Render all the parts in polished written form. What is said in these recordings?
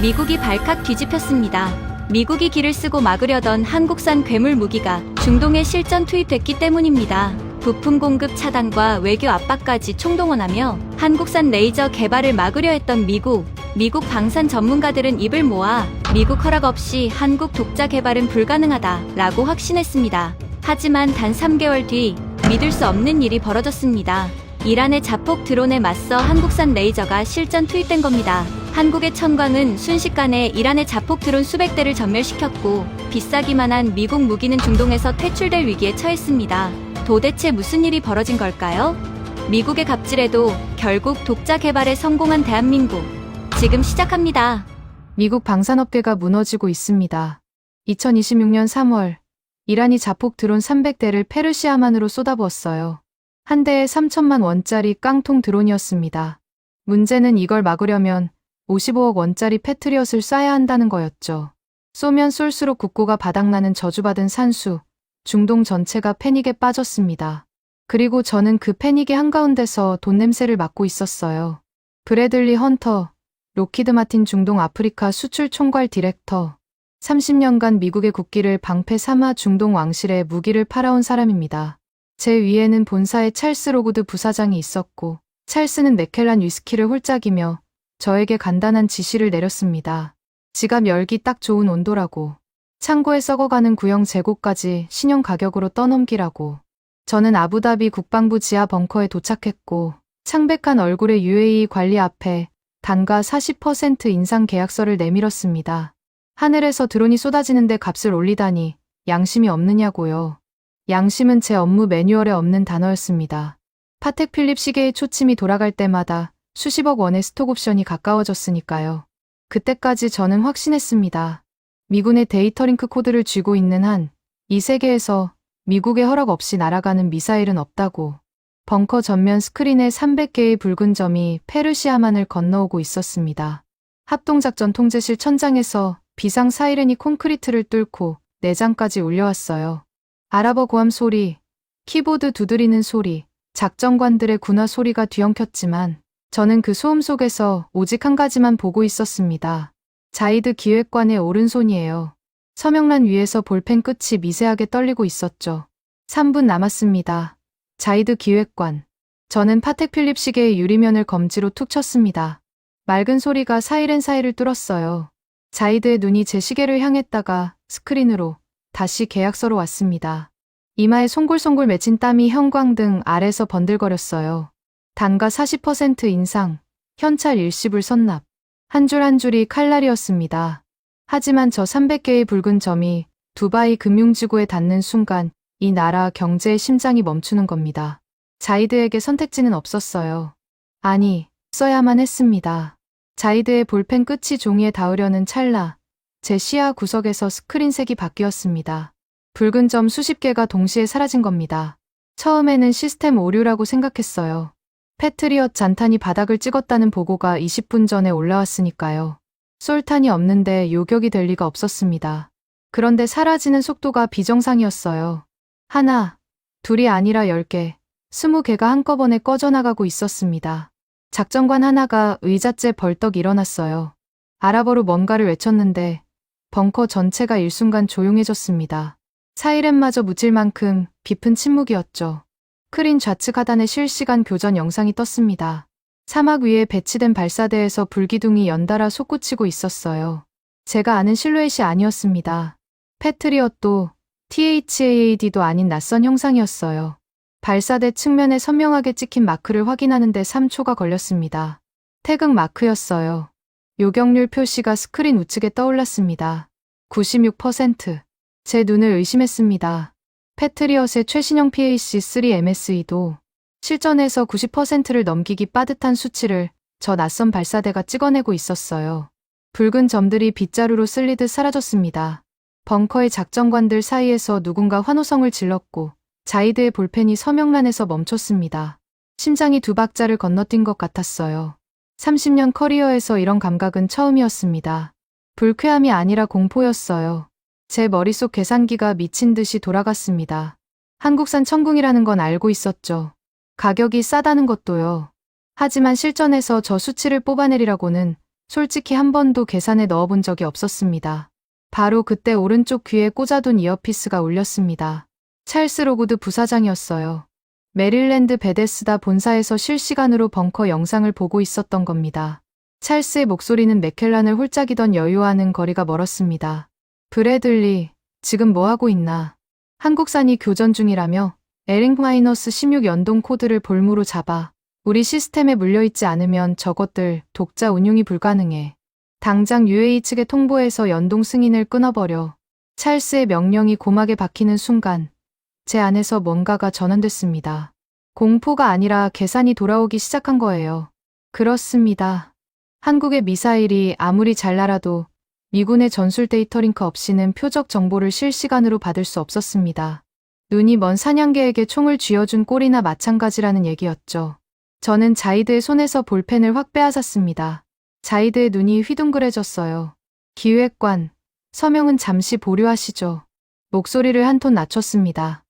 미국이 발칵 뒤집혔습니다. 미국이 기를 쓰고 막으려던 한국산 괴물 무기가 중동에 실전 투입됐기 때문입니다. 부품 공급 차단과 외교 압박까지 총동원하며 한국산 레이저 개발을 막으려 했던 미국 방산 전문가들은 입을 모아 미국 허락 없이 한국 독자 개발은 불가능하다라고 확신했습니다. 하지만 단 3개월 뒤 믿을 수 없는 일이 벌어졌습니다. 이란의 자폭 드론에 맞서 한국산 레이저가 실전 투입된 겁니다. 한국의 천광은 순식간에 이란의 자폭 드론 수백 대를 전멸시켰고 비싸기만 한 미국 무기는 중동에서 퇴출될 위기에 처했습니다. 도대체 무슨 일이 벌어진 걸까요? 미국의 갑질에도 결국 독자 개발에 성공한 대한민국. 지금 시작합니다. 미국 방산업계가 무너지고 있습니다. 2026년 3월, 이란이 자폭 드론 300대를 페르시아만으로 쏟아부었어요. 한 대에 3천만 원짜리 깡통 드론이었습니다. 문제는 이걸 막으려면 55억 원짜리 패트리엇을 쏴야 한다는 거였죠. 쏘면 쏠수록 국고가 바닥나는 저주받은 산수, 중동 전체가 패닉에 빠졌습니다. 그리고 저는 그 패닉의 한가운데서 돈 냄새를 맡고 있었어요. 브래들리 헌터, 로키드 마틴 중동 아프리카 수출 총괄 디렉터, 30년간 미국의 국기를 방패 삼아 중동 왕실에 무기를 팔아온 사람입니다. 제 위에는 본사의 찰스 로구드 부사장이 있었고, 찰스는 맥켈란 위스키를 홀짝이며 저에게 간단한 지시를 내렸습니다. 지갑 열기 딱 좋은 온도라고. 창고에 썩어가는 구형 재고까지 신용 가격으로 떠넘기라고. 저는 아부다비 국방부 지하 벙커에 도착했고, 창백한 얼굴의 UAE 관리 앞에 단가 40% 인상 계약서를 내밀었습니다. 하늘에서 드론이 쏟아지는데 값을 올리다니 양심이 없느냐고요. 양심은 제 업무 매뉴얼에 없는 단어였습니다. 파텍 필립 시계의 초침이 돌아갈 때마다 수십억 원의 스톡옵션이 가까워졌으니까요. 그때까지 저는 확신했습니다. 미군의 데이터링크 코드를 쥐고 있는 한 이 세계에서 미국의 허락 없이 날아가는 미사일은 없다고. 벙커 전면 스크린에 300개의 붉은 점이 페르시아만을 건너오고 있었습니다. 합동작전 통제실 천장에서 비상 사이렌이 콘크리트를 뚫고 내장까지 울려왔어요. 아랍어 고함 소리, 키보드 두드리는 소리, 작전관들의 군화 소리가 뒤엉켰지만 저는 그 소음 속에서 오직 한 가지만 보고 있었습니다. 자이드 기획관의 오른손이에요. 서명란 위에서 볼펜 끝이 미세하게 떨리고 있었죠. 3분 남았습니다. 자이드 기획관. 저는 파텍 필립 시계의 유리면을 검지로 툭 쳤습니다. 맑은 소리가 사이렌 사이를 뚫었어요. 자이드의 눈이 제 시계를 향했다가 스크린으로 다시 계약서로 왔습니다. 이마에 송골송골 맺힌 땀이 형광등 아래서 번들거렸어요. 단가 40% 인상, 현찰 일시불 선납. 한 줄 한 줄이 칼날이었습니다. 하지만 저 300개의 붉은 점이 두바이 금융지구에 닿는 순간 이 나라 경제의 심장이 멈추는 겁니다. 자이드에게 선택지는 없었어요. 아니, 써야만 했습니다. 자이드의 볼펜 끝이 종이에 닿으려는 찰나, 제 시야 구석에서 스크린색이 바뀌었습니다. 붉은 점 수십 개가 동시에 사라진 겁니다. 처음에는 시스템 오류라고 생각했어요. 패트리엇 잔탄이 바닥을 찍었다는 보고가 20분 전에 올라왔으니까요. 솔탄이 없는데 요격이 될 리가 없었습니다. 그런데 사라지는 속도가 비정상이었어요. 하나, 둘이 아니라 10개, 20개가 한꺼번에 꺼져나가고 있었습니다. 작전관 하나가 의자째 벌떡 일어났어요. 아랍어로 뭔가를 외쳤는데 벙커 전체가 일순간 조용해졌습니다. 사이렌마저 묻힐 만큼 깊은 침묵이었죠. 스크린 좌측 하단에 실시간 교전 영상이 떴습니다. 사막 위에 배치된 발사대에서 불기둥이 연달아 솟구치고 있었어요. 제가 아는 실루엣이 아니었습니다. 패트리엇도 THAAD도 아닌 낯선 형상이었어요. 발사대 측면에 선명하게 찍힌 마크를 확인하는데 3초가 걸렸습니다. 태극 마크였어요. 요격률 표시가 스크린 우측에 떠올랐습니다. 96%. 제 눈을 의심했습니다. 패트리엇의 최신형 PAC-3MSE도 실전에서 90%를 넘기기 빠듯한 수치를 저 낯선 발사대가 찍어내고 있었어요. 붉은 점들이 빗자루로 쓸리듯 사라졌습니다. 벙커의 작전관들 사이에서 누군가 환호성을 질렀고 자이드의 볼펜이 서명란에서 멈췄습니다. 심장이 두 박자를 건너뛴 것 같았어요. 30년 커리어에서 이런 감각은 처음이었습니다. 불쾌함이 아니라 공포였어요. 제 머릿속 계산기가 미친 듯이 돌아갔습니다. 한국산 천궁이라는 건 알고 있었죠. 가격이 싸다는 것도요. 하지만 실전에서 저 수치를 뽑아내리라고는 솔직히 한 번도 계산에 넣어본 적이 없었습니다. 바로 그때 오른쪽 귀에 꽂아둔 이어피스가 울렸습니다. 찰스 로구드 부사장이었어요. 메릴랜드 베데스다 본사에서 실시간으로 벙커 영상을 보고 있었던 겁니다. 찰스의 목소리는 맥켈란을 홀짝이던 여유와는 거리가 멀었습니다. 브래들리, 지금 뭐하고 있나? 한국산이 교전 중이라며 에링-16 연동 코드를 볼무로 잡아. 우리 시스템에 물려있지 않으면 저것들 독자 운용이 불가능해. 당장 UAE 측에 통보해서 연동 승인을 끊어버려. 찰스의 명령이 고막에 박히는 순간 제 안에서 뭔가가 전환됐습니다. 공포가 아니라 계산이 돌아오기 시작한 거예요. 그렇습니다. 한국의 미사일이 아무리 잘 날아도 미군의 전술 데이터 링크 없이는 표적 정보를 실시간으로 받을 수 없었습니다. 눈이 먼 사냥개에게 총을 쥐어준 꼴이나 마찬가지라는 얘기였죠. 저는 자이드의 손에서 볼펜을 확 빼앗았습니다. 자이드의 눈이 휘둥그레졌어요. 기획관, 서명은 잠시 보류하시죠. 목소리를 한 톤 낮췄습니다.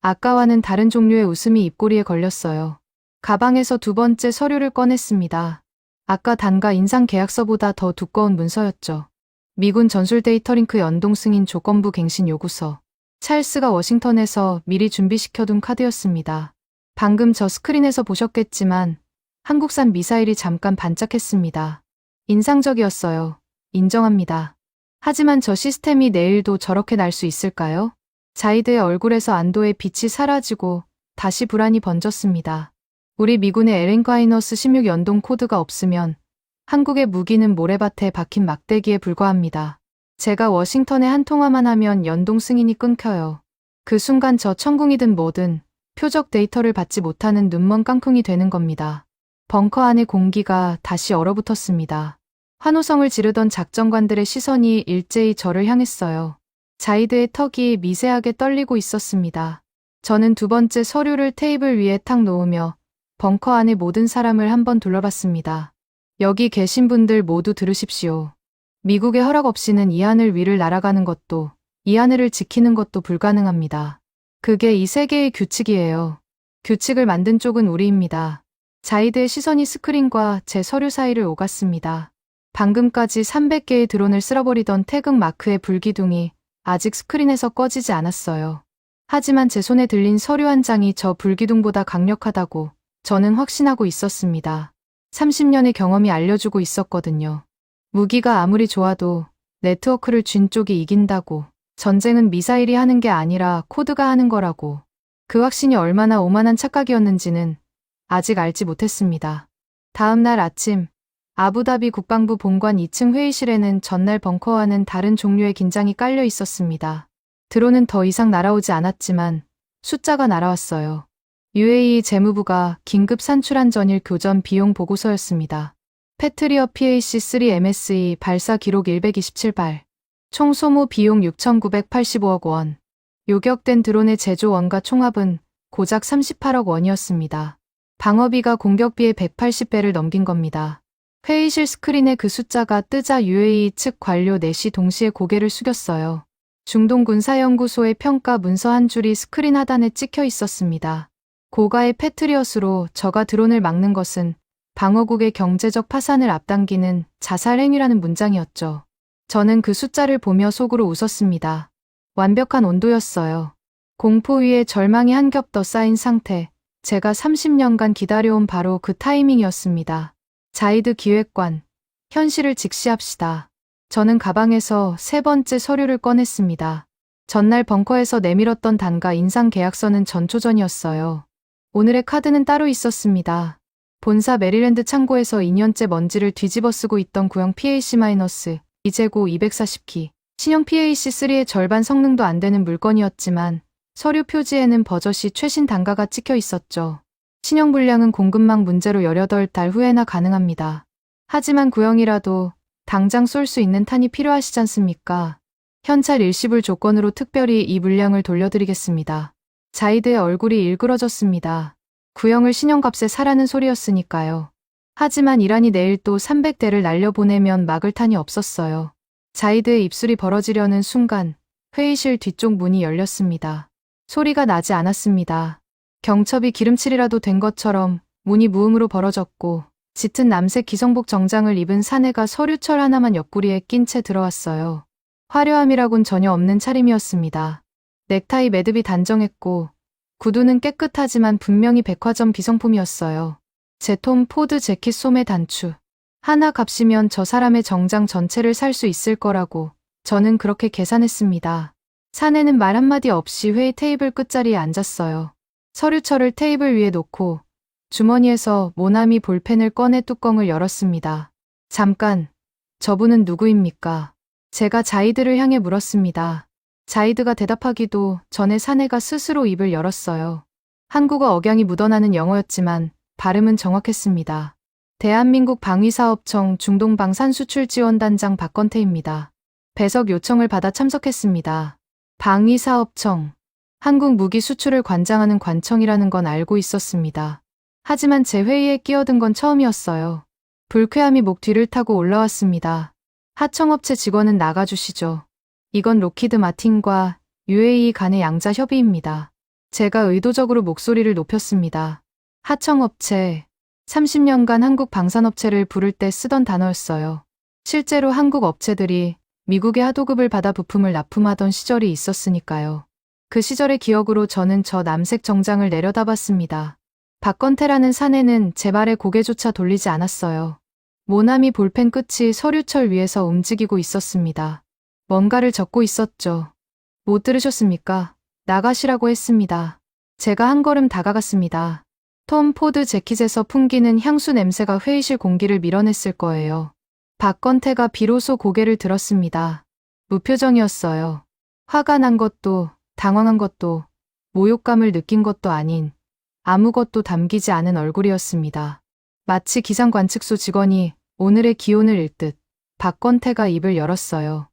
아까와는 다른 종류의 웃음이 입꼬리에 걸렸어요. 가방에서 두 번째 서류를 꺼냈습니다. 아까 단가 인상 계약서보다 더 두꺼운 문서였죠. 미군 전술 데이터 링크 연동 승인 조건부 갱신 요구서. 찰스가 워싱턴에서 미리 준비시켜둔 카드였습니다. 방금 저 스크린에서 보셨겠지만 한국산 미사일이 잠깐 반짝했습니다. 인상적이었어요. 인정합니다. 하지만 저 시스템이 내일도 저렇게 날 수 있을까요? 자이드의 얼굴에서 안도의 빛이 사라지고 다시 불안이 번졌습니다. 우리 미군의 에링-16 연동 코드가 없으면 한국의 무기는 모래밭에 박힌 막대기에 불과합니다. 제가 워싱턴에 한 통화만 하면 연동 승인이 끊겨요. 그 순간 저 천궁이든 뭐든 표적 데이터를 받지 못하는 눈먼 깡통이 되는 겁니다. 벙커 안의 공기가 다시 얼어붙었습니다. 환호성을 지르던 작전관들의 시선이 일제히 저를 향했어요. 자이드의 턱이 미세하게 떨리고 있었습니다. 저는 두 번째 서류를 테이블 위에 탁 놓으며 벙커 안의 모든 사람을 한번 둘러봤습니다. 여기 계신 분들 모두 들으십시오. 미국의 허락 없이는 이 하늘 위를 날아가는 것도 이 하늘을 지키는 것도 불가능합니다. 그게 이 세계의 규칙이에요. 규칙을 만든 쪽은 우리입니다. 자이드의 시선이 스크린과 제 서류 사이를 오갔습니다. 방금까지 300개의 드론을 쓸어버리던 태극 마크의 불기둥이 아직 스크린에서 꺼지지 않았어요. 하지만 제 손에 들린 서류 한 장이 저 불기둥보다 강력하다고 저는 확신하고 있었습니다. 30년의 경험이 알려주고 있었거든요. 무기가 아무리 좋아도 네트워크를 쥔 쪽이 이긴다고. 전쟁은 미사일이 하는 게 아니라 코드가 하는 거라고. 그 확신이 얼마나 오만한 착각이었는지는 아직 알지 못했습니다. 다음 날 아침, 아부다비 국방부 본관 2층 회의실에는 전날 벙커와는 다른 종류의 긴장이 깔려 있었습니다. 드론은 더 이상 날아오지 않았지만 숫자가 날아왔어요. UAE 재무부가 긴급 산출한 전일 교전 비용 보고서였습니다. 패트리어 PAC-3 MSE 발사 기록 127발. 총 소모 비용 6,985억 원. 요격된 드론의 제조 원가 총합은 고작 38억 원이었습니다. 방어비가 공격비의 180배를 넘긴 겁니다. 회의실 스크린에 그 숫자가 뜨자 UAE 측 관료 넷이 동시에 고개를 숙였어요. 중동군사연구소의 평가 문서 한 줄이 스크린 하단에 찍혀 있었습니다. 고가의 패트리엇으로 저가 드론을 막는 것은 방어국의 경제적 파산을 앞당기는 자살 행위라는 문장이었죠. 저는 그 숫자를 보며 속으로 웃었습니다. 완벽한 온도였어요. 공포 위에 절망이 한 겹 더 쌓인 상태. 제가 30년간 기다려온 바로 그 타이밍이었습니다. 자이드 기획관, 현실을 직시합시다. 저는 가방에서 세 번째 서류를 꺼냈습니다. 전날 벙커에서 내밀었던 단가 인상 계약서는 전초전이었어요. 오늘의 카드는 따로 있었습니다. 본사 메릴랜드 창고에서 2년째 먼지를 뒤집어 쓰고 있던 구형 PAC- 이재고 240키. 신형 PAC-3의 절반 성능도 안 되는 물건이었지만 서류 표지에는 버젓이 최신 단가가 찍혀 있었죠. 신형 불량은 공급망 문제로 18달 후에나 가능합니다. 하지만 구형이라도 당장 쏠 수 있는 탄이 필요하시지 않습니까? 현찰 일시불 조건으로 특별히 이 물량을 돌려드리겠습니다. 자이드의 얼굴이 일그러졌습니다. 구형을 신형값에 사라는 소리였으니까요. 하지만 이란이 내일 또 300대를 날려보내면 막을 탄이 없었어요. 자이드의 입술이 벌어지려는 순간 회의실 뒤쪽 문이 열렸습니다. 소리가 나지 않았습니다. 경첩이 기름칠이라도 된 것처럼 문이 무음으로 벌어졌고 짙은 남색 기성복 정장을 입은 사내가 서류철 하나만 옆구리에 낀 채 들어왔어요. 화려함이라곤 전혀 없는 차림이었습니다. 넥타이 매듭이 단정했고 구두는 깨끗하지만 분명히 백화점 비성품이었어요. 제 톰 포드 재킷 소매 단추. 하나 값이면 저 사람의 정장 전체를 살 수 있을 거라고 저는 그렇게 계산했습니다. 사내는 말 한마디 없이 회의 테이블 끝자리에 앉았어요. 서류철을 테이블 위에 놓고 주머니에서 모나미 볼펜을 꺼내 뚜껑을 열었습니다. 잠깐, 저분은 누구입니까? 제가 자이드를 향해 물었습니다. 자이드가 대답하기도 전에 사내가 스스로 입을 열었어요. 한국어 억양이 묻어나는 영어였지만 발음은 정확했습니다. 대한민국 방위사업청 중동방산수출지원단장 박건태입니다. 배석 요청을 받아 참석했습니다. 방위사업청. 한국 무기 수출을 관장하는 관청이라는 건 알고 있었습니다. 하지만 제 회의에 끼어든 건 처음이었어요. 불쾌함이 목 뒤를 타고 올라왔습니다. 하청업체 직원은 나가주시죠. 이건 록히드 마틴과 UAE 간의 양자 협의입니다. 제가 의도적으로 목소리를 높였습니다. 하청업체, 30년간 한국 방산업체를 부를 때 쓰던 단어였어요. 실제로 한국 업체들이 미국의 하도급을 받아 부품을 납품하던 시절이 있었으니까요. 그 시절의 기억으로 저는 저 남색 정장을 내려다봤습니다. 박건태라는 사내는 제 말에 고개조차 돌리지 않았어요. 모나미 볼펜 끝이 서류철 위에서 움직이고 있었습니다. 뭔가를 적고 있었죠. 못 들으셨습니까? 나가시라고 했습니다. 제가 한 걸음 다가갔습니다. 톰 포드 재킷에서 풍기는 향수 냄새가 회의실 공기를 밀어냈을 거예요. 박건태가 비로소 고개를 들었습니다. 무표정이었어요. 화가 난 것도, 당황한 것도, 모욕감을 느낀 것도 아닌 아무것도 담기지 않은 얼굴이었습니다. 마치 기상관측소 직원이 오늘의 기온을 읽듯 박건태가 입을 열었어요.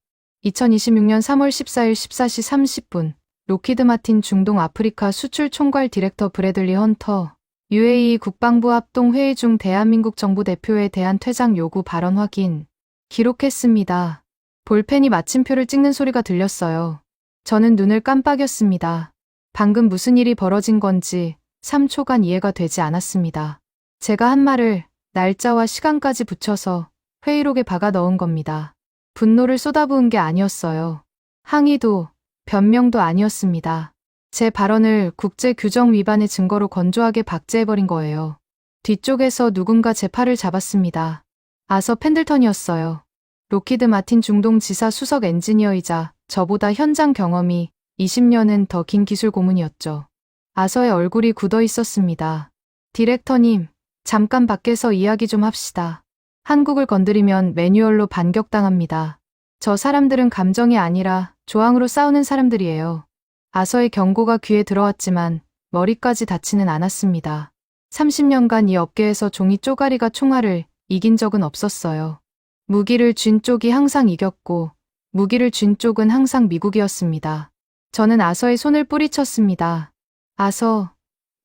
2026년 3월 14일 14시 30분 록히드 마틴 중동 아프리카 수출 총괄 디렉터 브래들리 헌터 UAE 국방부 합동 회의 중 대한민국 정부 대표에 대한 퇴장 요구 발언 확인. 기록했습니다. 볼펜이 마침표를 찍는 소리가 들렸어요. 저는 눈을 깜빡였습니다. 방금 무슨 일이 벌어진 건지 3초간 이해가 되지 않았습니다. 제가 한 말을 날짜와 시간까지 붙여서 회의록에 박아 넣은 겁니다. 분노를 쏟아부은 게 아니었어요. 항의도, 변명도 아니었습니다. 제 발언을 국제 규정 위반의 증거로 건조하게 박제해버린 거예요. 뒤쪽에서 누군가 제 팔을 잡았습니다. 아서 펜들턴이었어요. 록히드 마틴 중동 지사 수석 엔지니어이자 저보다 현장 경험이 20년은 더 긴 기술 고문이었죠. 아서의 얼굴이 굳어 있었습니다. 디렉터님, 잠깐 밖에서 이야기 좀 합시다. 한국을 건드리면 매뉴얼로 반격당합니다. 저 사람들은 감정이 아니라 조항으로 싸우는 사람들이에요. 아서의 경고가 귀에 들어왔지만 머리까지 닿지는 않았습니다. 30년간 이 업계에서 종이 쪼가리가 총알을 이긴 적은 없었어요. 무기를 쥔 쪽이 항상 이겼고 무기를 쥔 쪽은 항상 미국이었습니다. 저는 아서의 손을 뿌리쳤습니다. 아서,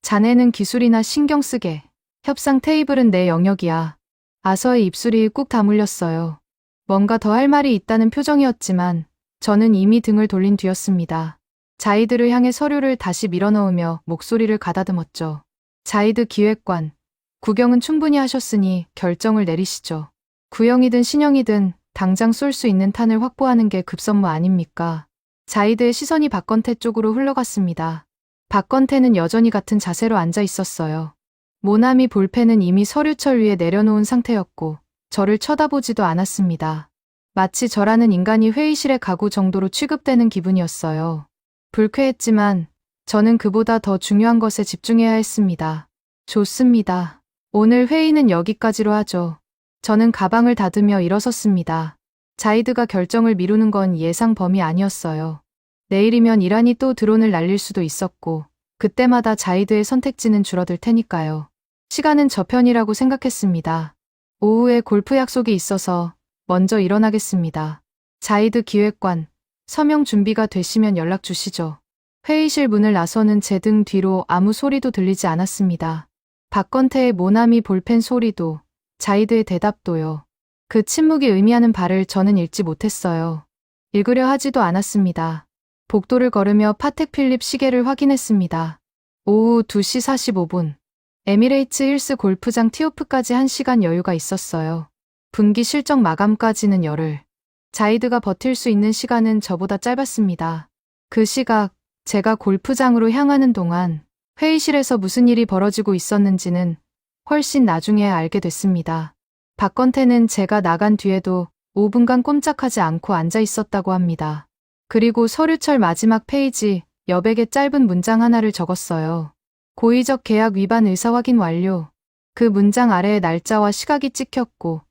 자네는 기술이나 신경 쓰게. 협상 테이블은 내 영역이야. 아서의 입술이 꾹 다물렸어요. 뭔가 더 할 말이 있다는 표정이었지만 저는 이미 등을 돌린 뒤였습니다. 자이드를 향해 서류를 다시 밀어넣으며 목소리를 가다듬었죠. 자이드 기획관, 구경은 충분히 하셨으니 결정을 내리시죠. 구형이든 신형이든 당장 쏠 수 있는 탄을 확보하는 게 급선무 아닙니까? 자이드의 시선이 박건태 쪽으로 흘러갔습니다. 박건태는 여전히 같은 자세로 앉아 있었어요. 모나미 볼펜은 이미 서류철 위에 내려놓은 상태였고 저를 쳐다보지도 않았습니다. 마치 저라는 인간이 회의실에 가고 정도로 취급되는 기분이었어요. 불쾌했지만 저는 그보다 더 중요한 것에 집중해야 했습니다. 좋습니다. 오늘 회의는 여기까지로 하죠. 저는 가방을 닫으며 일어섰습니다. 자이드가 결정을 미루는 건 예상 범위 아니었어요. 내일이면 이란이 또 드론을 날릴 수도 있었고 그때마다 자이드의 선택지는 줄어들 테니까요. 시간은 저 편이라고 생각했습니다. 오후에 골프 약속이 있어서 먼저 일어나겠습니다. 자이드 기획관, 서명 준비가 되시면 연락 주시죠. 회의실 문을 나서는 제 등 뒤로 아무 소리도 들리지 않았습니다. 박건태의 모나미 볼펜 소리도, 자이드의 대답도요. 그 침묵이 의미하는 바를 저는 읽지 못했어요. 읽으려 하지도 않았습니다. 복도를 걸으며 파텍 필립 시계를 확인했습니다. 오후 2시 45분. 에미레이츠 힐스 골프장 티오프까지 1시간 여유가 있었어요. 분기 실적 마감까지는 열흘. 자이드가 버틸 수 있는 시간은 저보다 짧았습니다. 그 시각, 제가 골프장으로 향하는 동안 회의실에서 무슨 일이 벌어지고 있었는지는 훨씬 나중에 알게 됐습니다. 박건태는 제가 나간 뒤에도 5분간 꼼짝하지 않고 앉아 있었다고 합니다. 그리고 서류철 마지막 페이지 여백에 짧은 문장 하나를 적었어요. 고의적 계약 위반 의사 확인 완료. 그 문장 아래에 날짜와 시각이 찍혔고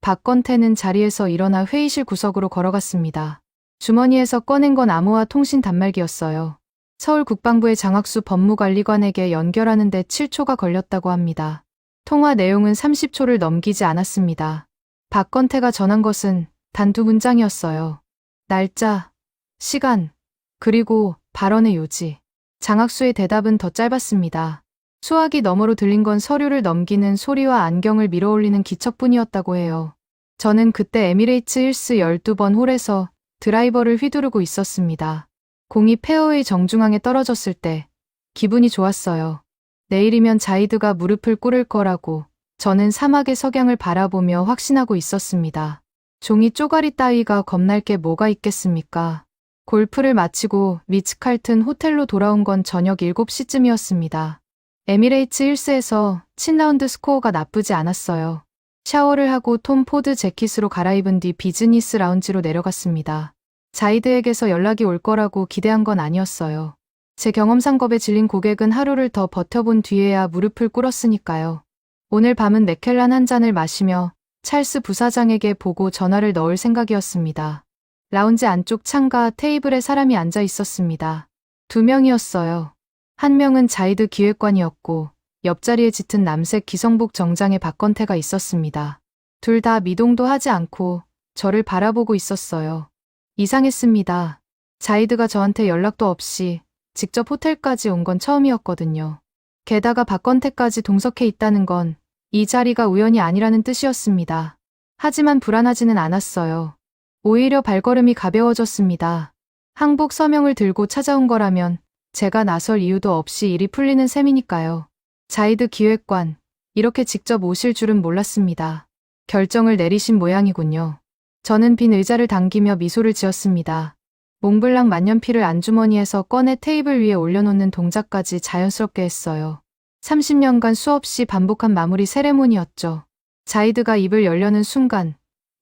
박건태는 자리에서 일어나 회의실 구석으로 걸어갔습니다. 주머니에서 꺼낸 건 암호화 통신 단말기였어요. 서울 국방부의 장학수 법무관리관에게 연결하는데 7초가 걸렸다고 합니다. 통화 내용은 30초를 넘기지 않았습니다. 박건태가 전한 것은 단 2문장이었어요. 날짜, 시간, 그리고 발언의 요지. 장학수의 대답은 더 짧았습니다. 수화기 너머로 들린 건 서류를 넘기는 소리와 안경을 밀어올리는 기척뿐이었다고 해요. 저는 그때 에미레이츠 힐스 12번 홀에서 드라이버를 휘두르고 있었습니다. 공이 페어웨이 정중앙에 떨어졌을 때 기분이 좋았어요. 내일이면 자이드가 무릎을 꿇을 거라고 저는 사막의 석양을 바라보며 확신하고 있었습니다. 종이 쪼가리 따위가 겁날 게 뭐가 있겠습니까? 골프를 마치고 리츠칼튼 호텔로 돌아온 건 저녁 7시쯤이었습니다. 에미레이츠 힐스에서 7라운드 스코어가 나쁘지 않았어요. 샤워를 하고 톰 포드 재킷으로 갈아입은 뒤 비즈니스 라운지로 내려갔습니다. 자이드에게서 연락이 올 거라고 기대한 건 아니었어요. 제 경험상 겁에 질린 고객은 하루를 더 버텨본 뒤에야 무릎을 꿇었으니까요. 오늘 밤은 맥켈란 한 잔을 마시며 찰스 부사장에게 보고 전화를 넣을 생각이었습니다. 라운지 안쪽 창가 테이블에 사람이 앉아 있었습니다. 2명이었어요. 한 명은 자이드 기획관이었고 옆자리에 짙은 남색 기성복 정장의 박건태가 있었습니다. 둘 다 미동도 하지 않고 저를 바라보고 있었어요. 이상했습니다. 자이드가 저한테 연락도 없이 직접 호텔까지 온 건 처음이었거든요. 게다가 박건태까지 동석해 있다는 건 이 자리가 우연이 아니라는 뜻이었습니다. 하지만 불안하지는 않았어요. 오히려 발걸음이 가벼워졌습니다. 항복 서명을 들고 찾아온 거라면 제가 나설 이유도 없이 일이 풀리는 셈이니까요. 자이드 기획관, 이렇게 직접 오실 줄은 몰랐습니다. 결정을 내리신 모양이군요. 저는 빈 의자를 당기며 미소를 지었습니다. 몽블랑 만년필을 안주머니에서 꺼내 테이블 위에 올려놓는 동작까지 자연스럽게 했어요. 30년간 수없이 반복한 마무리 세레모니였죠. 자이드가 입을 열려는 순간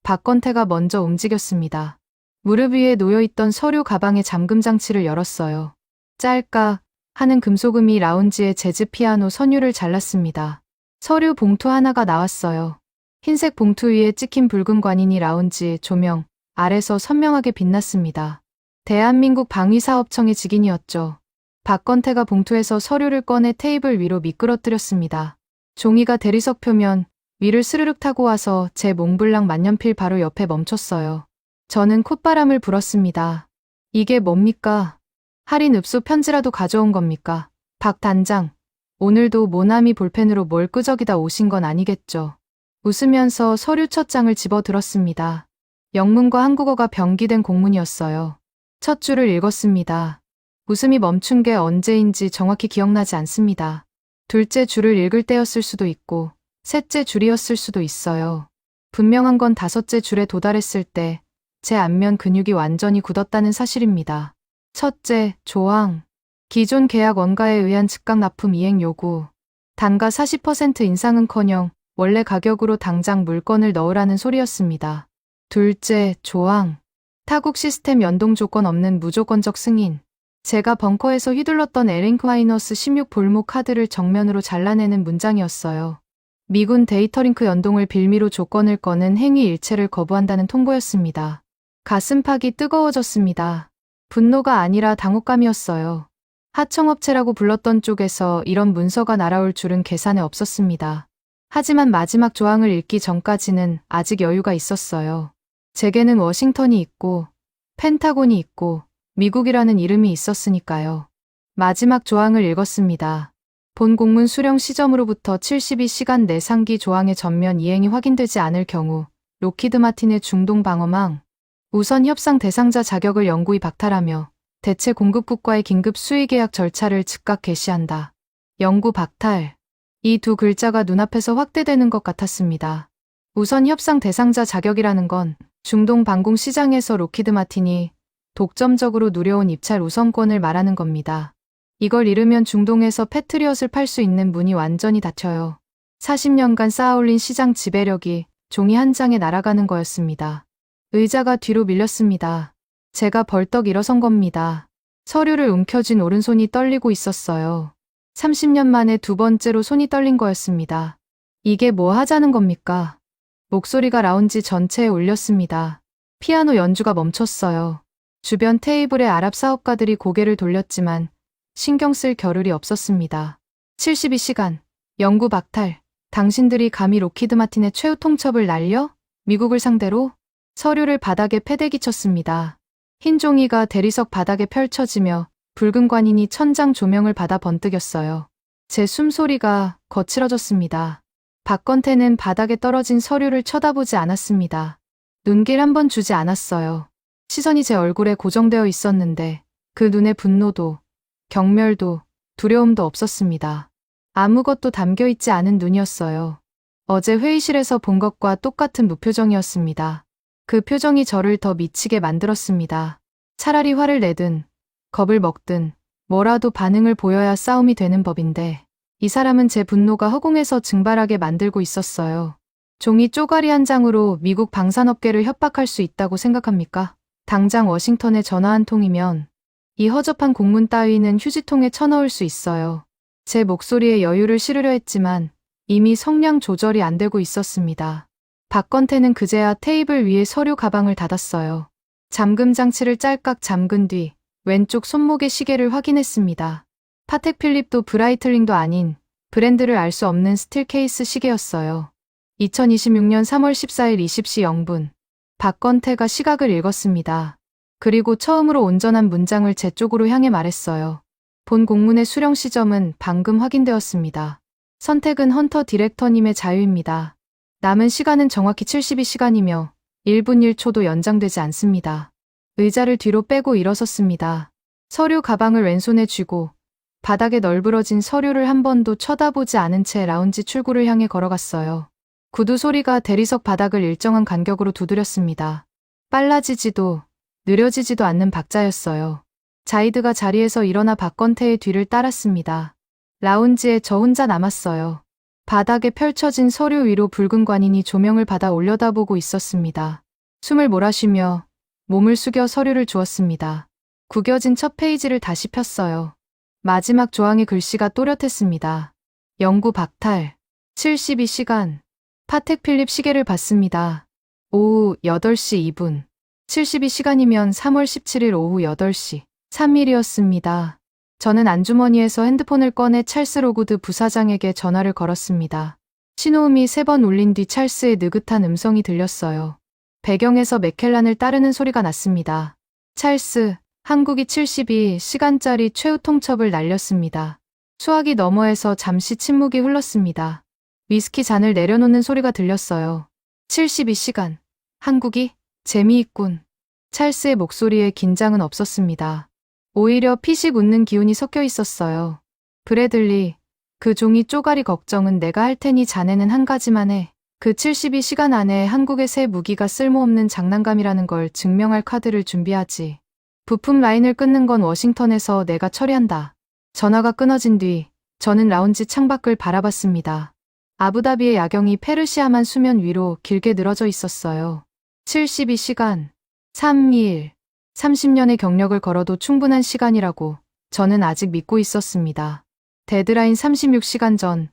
박건태가 먼저 움직였습니다. 무릎 위에 놓여있던 서류 가방의 잠금 장치를 열었어요. 짤까 하는 금속음이 라운지의 재즈 피아노 선율을 잘랐습니다. 서류 봉투 하나가 나왔어요. 흰색 봉투 위에 찍힌 붉은 관인이 라운지 조명 아래서 선명하게 빛났습니다. 대한민국 방위사업청의 직인이었죠. 박건태가 봉투에서 서류를 꺼내 테이블 위로 미끄러뜨렸습니다. 종이가 대리석 표면 위를 스르륵 타고 와서 제 몽블랑 만년필 바로 옆에 멈췄어요. 저는 콧바람을 불었습니다. 이게 뭡니까? 할인 읍소 편지라도 가져온 겁니까? 박 단장, 오늘도 모나미 볼펜으로 뭘 끄적이다 오신 건 아니겠죠? 웃으면서 서류 첫 장을 집어들었습니다. 영문과 한국어가 병기된 공문이었어요. 첫 줄을 읽었습니다. 웃음이 멈춘 게 언제인지 정확히 기억나지 않습니다. 둘째 줄을 읽을 때였을 수도 있고 셋째 줄이었을 수도 있어요. 분명한 건 다섯째 줄에 도달했을 때 제 안면 근육이 완전히 굳었다는 사실입니다. 첫째, 조항. 기존 계약 원가에 의한 즉각 납품 이행 요구. 단가 40% 인상은커녕 원래 가격으로 당장 물건을 넣으라는 소리였습니다. 둘째, 조항. 타국 시스템 연동 조건 없는 무조건적 승인. 제가 벙커에서 휘둘렀던 에링크 마이너스 16 볼목 카드를 정면으로 잘라내는 문장이었어요. 미군 데이터링크 연동을 빌미로 조건을 거는 행위 일체를 거부한다는 통보였습니다. 가슴팍이 뜨거워졌습니다. 분노가 아니라 당혹감이었어요. 하청업체라고 불렀던 쪽에서 이런 문서가 날아올 줄은 계산에 없었습니다. 하지만 마지막 조항을 읽기 전까지는 아직 여유가 있었어요. 제게는 워싱턴이 있고 펜타곤이 있고 미국이라는 이름이 있었으니까요. 마지막 조항을 읽었습니다. 본 공문 수령 시점으로부터 72시간 내 상기 조항의 전면 이행이 확인되지 않을 경우 록히드 마틴의 중동 방어망 우선 협상 대상자 자격을 영구히 박탈하며 대체 공급국과의 긴급 수의 계약 절차를 즉각 개시한다. 영구 박탈. 이 두 글자가 눈앞에서 확대되는 것 같았습니다. 우선 협상 대상자 자격이라는 건 중동 방공 시장에서 로키드 마틴이 독점적으로 누려온 입찰 우선권을 말하는 겁니다. 이걸 잃으면 중동에서 패트리엇을 팔 수 있는 문이 완전히 닫혀요. 40년간 쌓아올린 시장 지배력이 종이 한 장에 날아가는 거였습니다. 의자가 뒤로 밀렸습니다. 제가 벌떡 일어선 겁니다. 서류를 움켜쥔 오른손이 떨리고 있었어요. 30년 만에 두 번째로 손이 떨린 거였습니다. 이게 뭐 하자는 겁니까? 목소리가 라운지 전체에 울렸습니다. 피아노 연주가 멈췄어요. 주변 테이블의 아랍 사업가들이 고개를 돌렸지만 신경 쓸 겨를이 없었습니다. 72시간, 영구 박탈. 당신들이 감히 로키드 마틴의 최후 통첩을 날려? 미국을 상대로? 서류를 바닥에 패대기 쳤습니다. 흰 종이가 대리석 바닥에 펼쳐지며 붉은 관인이 천장 조명을 받아 번뜩였어요. 제 숨소리가 거칠어졌습니다. 박건태는 바닥에 떨어진 서류를 쳐다보지 않았습니다. 눈길 한 번 주지 않았어요. 시선이 제 얼굴에 고정되어 있었는데 그 눈에 분노도, 경멸도, 두려움도 없었습니다. 아무것도 담겨있지 않은 눈이었어요. 어제 회의실에서 본 것과 똑같은 무표정이었습니다. 그 표정이 저를 더 미치게 만들었습니다. 차라리 화를 내든 겁을 먹든 뭐라도 반응을 보여야 싸움이 되는 법인데 이 사람은 제 분노가 허공에서 증발하게 만들고 있었어요. 종이 쪼가리 한 장으로 미국 방산업계를 협박할 수 있다고 생각합니까? 당장 워싱턴에 전화 한 통이면 이 허접한 공문 따위는 휴지통에 쳐넣을 수 있어요. 제 목소리에 여유를 실으려 했지만 이미 성량 조절이 안 되고 있었습니다. 박건태는 그제야 테이블 위에 서류 가방을 닫았어요. 잠금 장치를 짤깍 잠근 뒤 왼쪽 손목의 시계를 확인했습니다. 파텍 필립도 브라이틀링도 아닌 브랜드를 알 수 없는 스틸 케이스 시계였어요. 2026년 3월 14일 20시 0분. 박건태가 시각을 읽었습니다. 그리고 처음으로 온전한 문장을 제 쪽으로 향해 말했어요. 본 공문의 수령 시점은 방금 확인되었습니다. 선택은 헌터 디렉터님의 자유입니다. 남은 시간은 정확히 72시간이며 1분 1초도 연장되지 않습니다. 의자를 뒤로 빼고 일어섰습니다. 서류 가방을 왼손에 쥐고 바닥에 널브러진 서류를 한 번도 쳐다보지 않은 채 라운지 출구를 향해 걸어갔어요. 구두 소리가 대리석 바닥을 일정한 간격으로 두드렸습니다. 빨라지지도 느려지지도 않는 박자였어요. 자이드가 자리에서 일어나 박건태의 뒤를 따랐습니다. 라운지에 저 혼자 남았어요. 바닥에 펼쳐진 서류 위로 붉은 관인이 조명을 받아 올려다보고 있었습니다. 숨을 몰아쉬며 몸을 숙여 서류를 주었습니다. 구겨진 첫 페이지를 다시 폈어요. 마지막 조항의 글씨가 또렷했습니다. 영구 박탈. 72시간. 파텍 필립 시계를 봤습니다. 오후 8시 2분. 72시간이면 3월 17일 오후 8시 3일이었습니다. 저는 안주머니에서 핸드폰을 꺼내 찰스 로구드 부사장에게 전화를 걸었습니다. 신호음이 3번 울린 뒤 찰스의 느긋한 음성이 들렸어요. 배경에서 맥켈란을 따르는 소리가 났습니다. 찰스, 한국이 72시간짜리 최후 통첩을 날렸습니다. 수화기 너머에서 잠시 침묵이 흘렀습니다. 위스키 잔을 내려놓는 소리가 들렸어요. 72시간. 한국이? 재미있군. 찰스의 목소리에 긴장은 없었습니다. 오히려 피식 웃는 기운이 섞여 있었어요. 브래들리, 그 종이 쪼가리 걱정은 내가 할 테니 자네는 한 가지만 해. 그 72시간 안에 한국의 새 무기가 쓸모없는 장난감이라는 걸 증명할 카드를 준비하지. 부품 라인을 끊는 건 워싱턴에서 내가 처리한다. 전화가 끊어진 뒤 저는 라운지 창밖을 바라봤습니다. 아부다비의 야경이 페르시아만 수면 위로 길게 늘어져 있었어요. 72시간, 3일, 30년의 경력을 걸어도 충분한 시간이라고 저는 아직 믿고 있었습니다. 데드라인 36시간 전,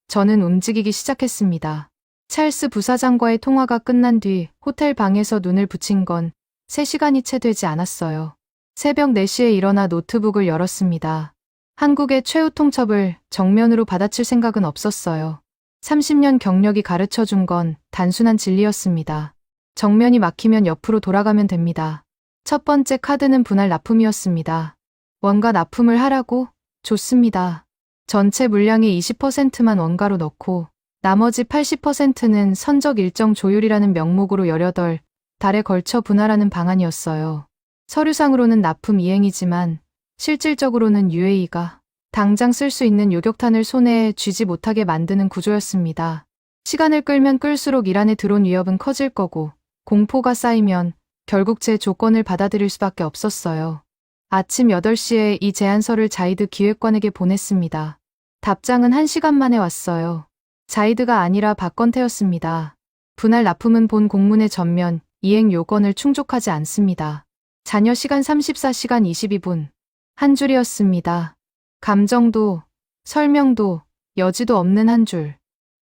저는 움직이기 시작했습니다. 찰스 부사장과의 통화가 끝난 뒤 호텔 방에서 눈을 붙인 건 3시간이 채 되지 않았어요. 새벽 4시에 일어나 노트북을 열었습니다. 한국의 최후 통첩을 정면으로 받아칠 생각은 없었어요. 30년 경력이 가르쳐준 건 단순한 진리였습니다. 정면이 막히면 옆으로 돌아가면 됩니다. 첫 번째 카드는 분할 납품이었습니다. 원가 납품을 하라고? 좋습니다. 전체 물량의 20%만 원가로 넣고 나머지 80%는 선적 일정 조율이라는 명목으로 18달에 걸쳐 분할하는 방안이었어요. 서류상으로는 납품 이행이지만 실질적으로는 UAE가 당장 쓸 수 있는 요격탄을 손에 쥐지 못하게 만드는 구조였습니다. 시간을 끌면 끌수록 이란의 드론 위협은 커질 거고 공포가 쌓이면 결국 제 조건을 받아들일 수밖에 없었어요. 아침 8시에 이 제안서를 자이드 기획관에게 보냈습니다. 답장은 1시간 만에 왔어요. 자이드가 아니라 박건태였습니다. 분할 납품은 본 공문의 전면, 이행 요건을 충족하지 않습니다. 잔여 시간 34시간 22분. 한 줄이었습니다. 감정도, 설명도, 여지도 없는 한 줄.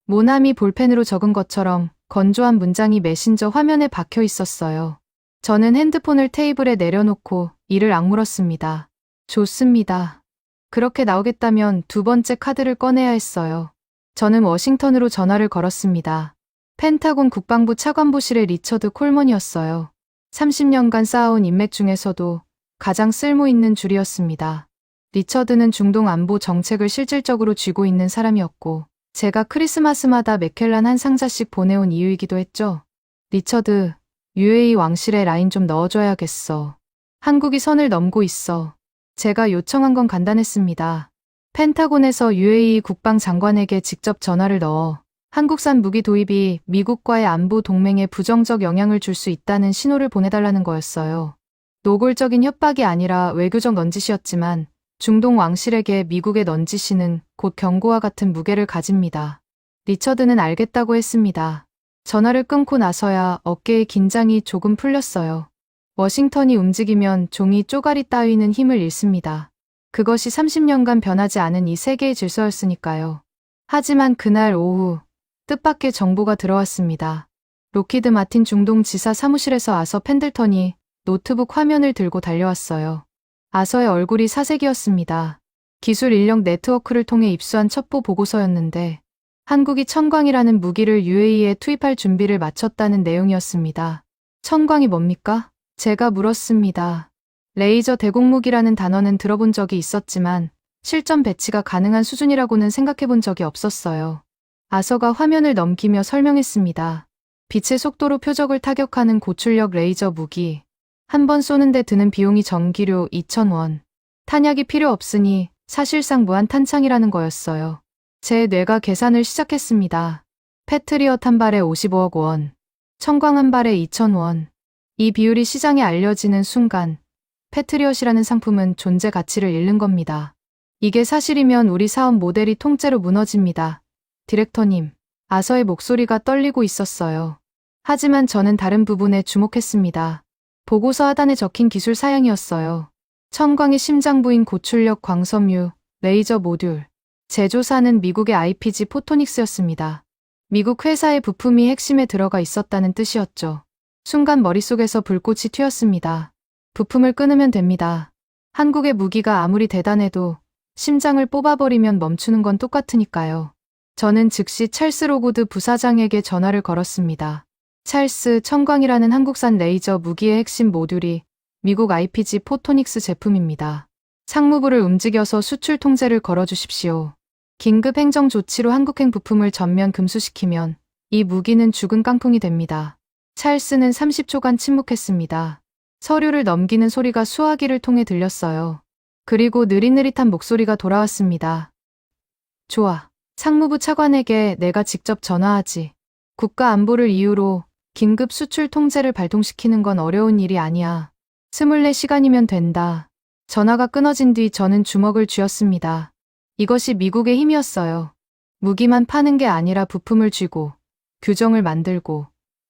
모나미 볼펜으로 적은 것처럼 건조한 문장이 메신저 화면에 박혀 있었어요. 저는 핸드폰을 테이블에 내려놓고 이를 악물었습니다. 좋습니다. 그렇게 나오겠다면 두 번째 카드를 꺼내야 했어요. 저는 워싱턴으로 전화를 걸었습니다. 펜타곤 국방부 차관보실의 리처드 콜먼이었어요. 30년간 쌓아온 인맥 중에서도 가장 쓸모 있는 줄이었습니다. 리처드는 중동 안보 정책을 실질적으로 쥐고 있는 사람이었고 제가 크리스마스마다 맥켈란 한 상자씩 보내온 이유이기도 했죠. 리처드, UAE 왕실에 라인 좀 넣어줘야겠어. 한국이 선을 넘고 있어. 제가 요청한 건 간단했습니다. 펜타곤에서 UAE 국방장관에게 직접 전화를 넣어 한국산 무기 도입이 미국과의 안보 동맹에 부정적 영향을 줄 수 있다는 신호를 보내달라는 거였어요. 노골적인 협박이 아니라 외교적 넌지시였지만 중동 왕실에게 미국의 넌지시는 곧 경고와 같은 무게를 가집니다. 리처드는 알겠다고 했습니다. 전화를 끊고 나서야 어깨의 긴장이 조금 풀렸어요. 워싱턴이 움직이면 종이 쪼가리 따위는 힘을 잃습니다. 그것이 30년간 변하지 않은 이 세계의 질서였으니까요. 하지만 그날 오후 뜻밖의 정보가 들어왔습니다. 로키드 마틴 중동 지사 사무실에서 아서 펜들턴이 노트북 화면을 들고 달려왔어요. 아서의 얼굴이 사색이었습니다. 기술 인력 네트워크를 통해 입수한 첩보 보고서였는데 한국이 천광이라는 무기를 UAE에 투입할 준비를 마쳤다는 내용이었습니다. 천광이 뭡니까? 제가 물었습니다. 레이저 대공무기라는 단어는 들어본 적이 있었지만 실전 배치가 가능한 수준이라고는 생각해본 적이 없었어요. 아서가 화면을 넘기며 설명했습니다. 빛의 속도로 표적을 타격하는 고출력 레이저 무기. 한 번 쏘는데 드는 비용이 전기료 2,000원. 탄약이 필요 없으니 사실상 무한 탄창이라는 거였어요. 제 뇌가 계산을 시작했습니다. 패트리엇 한 발에 55억 원. 천광 한 발에 2,000원. 이 비율이 시장에 알려지는 순간 패트리엇이라는 상품은 존재 가치를 잃는 겁니다. 이게 사실이면 우리 사업 모델이 통째로 무너집니다. 디렉터님, 아서의 목소리가 떨리고 있었어요. 하지만 저는 다른 부분에 주목했습니다. 보고서 하단에 적힌 기술 사양이었어요. 천광의 심장부인 고출력 광섬유, 레이저 모듈. 제조사는 미국의 IPG 포토닉스였습니다. 미국 회사의 부품이 핵심에 들어가 있었다는 뜻이었죠. 순간 머릿속에서 불꽃이 튀었습니다. 부품을 끊으면 됩니다. 한국의 무기가 아무리 대단해도 심장을 뽑아버리면 멈추는 건 똑같으니까요. 저는 즉시 찰스 로고드 부사장에게 전화를 걸었습니다. 찰스, 천광이라는 한국산 레이저 무기의 핵심 모듈이 미국 IPG 포토닉스 제품입니다. 상무부를 움직여서 수출 통제를 걸어주십시오. 긴급 행정 조치로 한국행 부품을 전면 금수시키면 이 무기는 죽은 깡통이 됩니다. 찰스는 30초간 침묵했습니다. 서류를 넘기는 소리가 수화기를 통해 들렸어요. 그리고 느릿느릿한 목소리가 돌아왔습니다. 좋아. 상무부 차관에게 내가 직접 전화하지. 국가 안보를 이유로 긴급 수출 통제를 발동시키는 건 어려운 일이 아니야. 24시간이면 된다. 전화가 끊어진 뒤 저는 주먹을 쥐었습니다. 이것이 미국의 힘이었어요. 무기만 파는 게 아니라 부품을 쥐고, 규정을 만들고,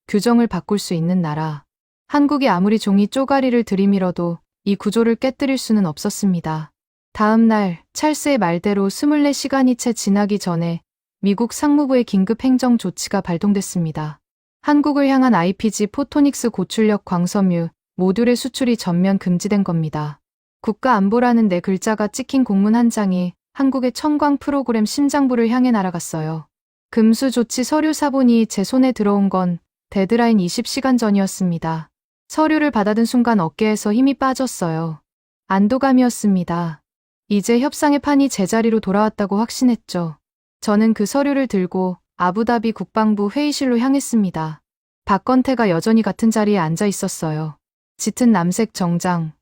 규정을 바꿀 수 있는 나라. 한국이 아무리 종이 쪼가리를 들이밀어도 이 구조를 깨뜨릴 수는 없었습니다. 다음 날 찰스의 말대로 24시간이 채 지나기 전에 미국 상무부의 긴급 행정 조치가 발동됐습니다. 한국을 향한 IPG 포토닉스 고출력 광섬유 모듈의 수출이 전면 금지된 겁니다. 국가안보라는 네 글자가 찍힌 공문 한 장이 한국의 천광 프로그램 심장부를 향해 날아갔어요. 금수 조치 서류 사본이 제 손에 들어온 건 데드라인 20시간 전이었습니다. 서류를 받아든 순간 어깨에서 힘이 빠졌어요. 안도감이었습니다. 이제 협상의 판이 제자리로 돌아왔다고 확신했죠. 저는 그 서류를 들고 아부다비 국방부 회의실로 향했습니다. 박건태가 여전히 같은 자리에 앉아 있었어요. 짙은 남색 정장,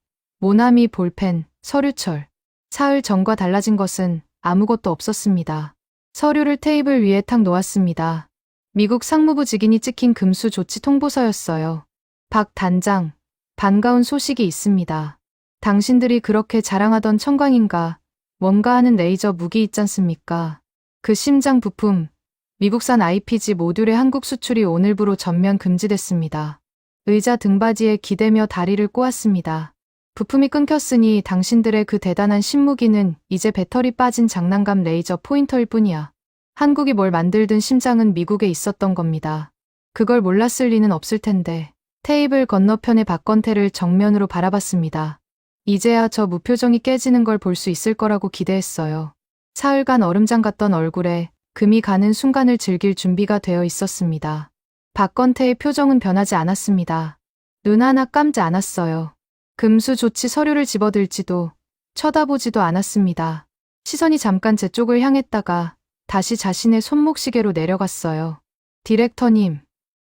모나미 볼펜, 서류철. 사흘 전과 달라진 것은 아무것도 없었습니다. 서류를 테이블 위에 탁 놓았습니다. 미국 상무부 직인이 찍힌 금수 조치 통보서였어요. 박 단장, 반가운 소식이 있습니다. 당신들이 그렇게 자랑하던 청광인가 뭔가 하는 레이저 무기 있잖습니까? 그 심장 부품, 미국산 IPG 모듈의 한국 수출이 오늘부로 전면 금지됐습니다. 의자 등받이에 기대며 다리를 꼬았습니다. 부품이 끊겼으니 당신들의 그 대단한 신무기는 이제 배터리 빠진 장난감 레이저 포인터일 뿐이야. 한국이 뭘 만들든 심장은 미국에 있었던 겁니다. 그걸 몰랐을 리는 없을 텐데. 테이블 건너편의 박건태를 정면으로 바라봤습니다. 이제야 저 무표정이 깨지는 걸 볼 수 있을 거라고 기대했어요. 사흘간 얼음장 같던 얼굴에 금이 가는 순간을 즐길 준비가 되어 있었습니다. 박건태의 표정은 변하지 않았습니다. 눈 하나 감지 않았어요. 금수 조치 서류를 집어들지도 쳐다보지도 않았습니다. 시선이 잠깐 제 쪽을 향했다가 다시 자신의 손목시계로 내려갔어요. 디렉터님.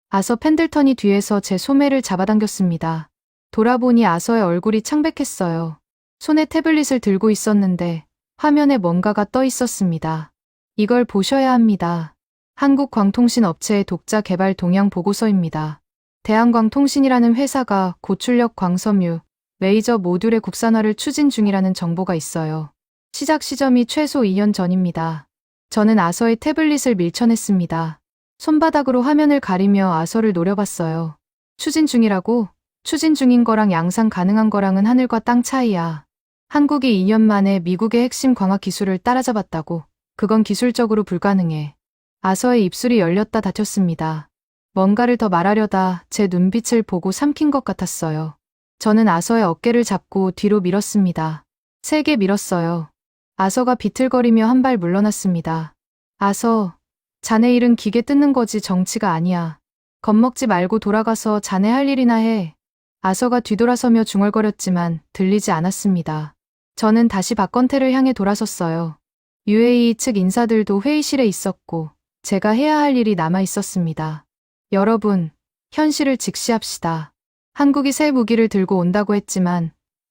아서 펜들턴이 뒤에서 제 소매를 잡아당겼습니다. 돌아보니 아서의 얼굴이 창백했어요. 손에 태블릿을 들고 있었는데 화면에 뭔가가 떠 있었습니다. 이걸 보셔야 합니다. 한국광통신 업체의 독자 개발 동향 보고서입니다. 대한광통신이라는 회사가 고출력 광섬유, 레이저 모듈의 국산화를 추진 중이라는 정보가 있어요. 시작 시점이 최소 2년 전입니다. 저는 아서의 태블릿을 밀쳐냈습니다. 손바닥으로 화면을 가리며 아서를 노려봤어요. 추진 중이라고? 추진 중인 거랑 양산 가능한 거랑은 하늘과 땅 차이야. 한국이 2년 만에 미국의 핵심 광학 기술을 따라잡았다고. 그건 기술적으로 불가능해. 아서의 입술이 열렸다 닫혔습니다. 뭔가를 더 말하려다 제 눈빛을 보고 삼킨 것 같았어요. 저는 아서의 어깨를 잡고 뒤로 밀었습니다. 세게 밀었어요. 아서가 비틀거리며 한 발 물러났습니다. 아서, 자네 일은 기계 뜯는 거지 정치가 아니야. 겁먹지 말고 돌아가서 자네 할 일이나 해. 아서가 뒤돌아서며 중얼거렸지만 들리지 않았습니다. 저는 다시 박건태를 향해 돌아섰어요. UAE 측 인사들도 회의실에 있었고 제가 해야 할 일이 남아 있었습니다. 여러분, 현실을 직시합시다. 한국이 새 무기를 들고 온다고 했지만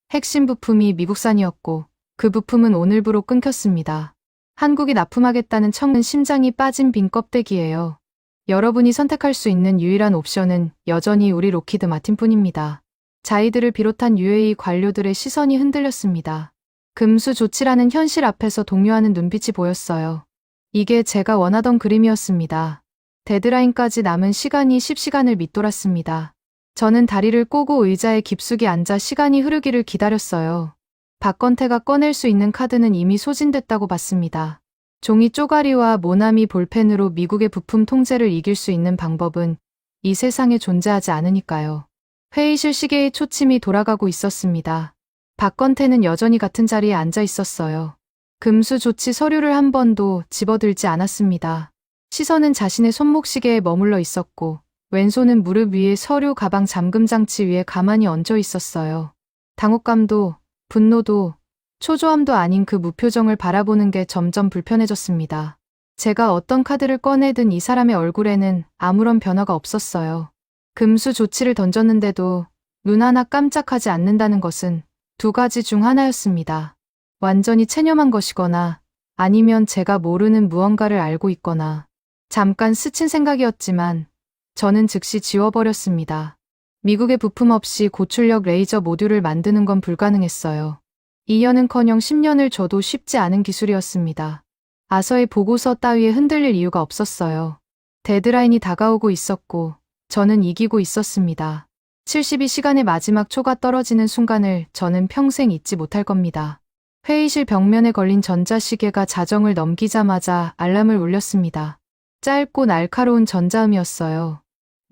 핵심 부품이 미국산이었고 그 부품은 오늘부로 끊겼습니다. 한국이 납품하겠다는 청은 심장이 빠진 빈 껍데기예요. 여러분이 선택할 수 있는 유일한 옵션은 여전히 우리 로키드 마틴뿐입니다. 자이들을 비롯한 UAE 관료들의 시선이 흔들렸습니다. 금수 조치라는 현실 앞에서 동요하는 눈빛이 보였어요. 이게 제가 원하던 그림이었습니다. 데드라인까지 남은 시간이 10시간을 밑돌았습니다. 저는 다리를 꼬고 의자에 깊숙이 앉아 시간이 흐르기를 기다렸어요. 박건태가 꺼낼 수 있는 카드는 이미 소진됐다고 봤습니다. 종이 쪼가리와 모나미 볼펜으로 미국의 부품 통제를 이길 수 있는 방법은 이 세상에 존재하지 않으니까요. 회의실 시계의 초침이 돌아가고 있었습니다. 박건태는 여전히 같은 자리에 앉아 있었어요. 금수 조치 서류를 한 번도 집어들지 않았습니다. 시선은 자신의 손목시계에 머물러 있었고 왼손은 무릎 위에 서류 가방 잠금 장치 위에 가만히 얹어 있었어요. 당혹감도 분노도 초조함도 아닌 그 무표정을 바라보는 게 점점 불편해졌습니다. 제가 어떤 카드를 꺼내든 이 사람의 얼굴에는 아무런 변화가 없었어요. 금수 조치를 던졌는데도 눈 하나 깜짝하지 않는다는 것은 두 가지 중 하나였습니다. 완전히 체념한 것이거나 아니면 제가 모르는 무언가를 알고 있거나. 잠깐 스친 생각이었지만 저는 즉시 지워버렸습니다. 미국의 부품 없이 고출력 레이저 모듈을 만드는 건 불가능했어요. 2년은커녕 10년을 줘도 쉽지 않은 기술이었습니다. 아서의 보고서 따위에 흔들릴 이유가 없었어요. 데드라인이 다가오고 있었고 저는 이기고 있었습니다. 72시간의 마지막 초가 떨어지는 순간을 저는 평생 잊지 못할 겁니다. 회의실 벽면에 걸린 전자시계가 자정을 넘기자마자 알람을 울렸습니다. 짧고 날카로운 전자음이었어요.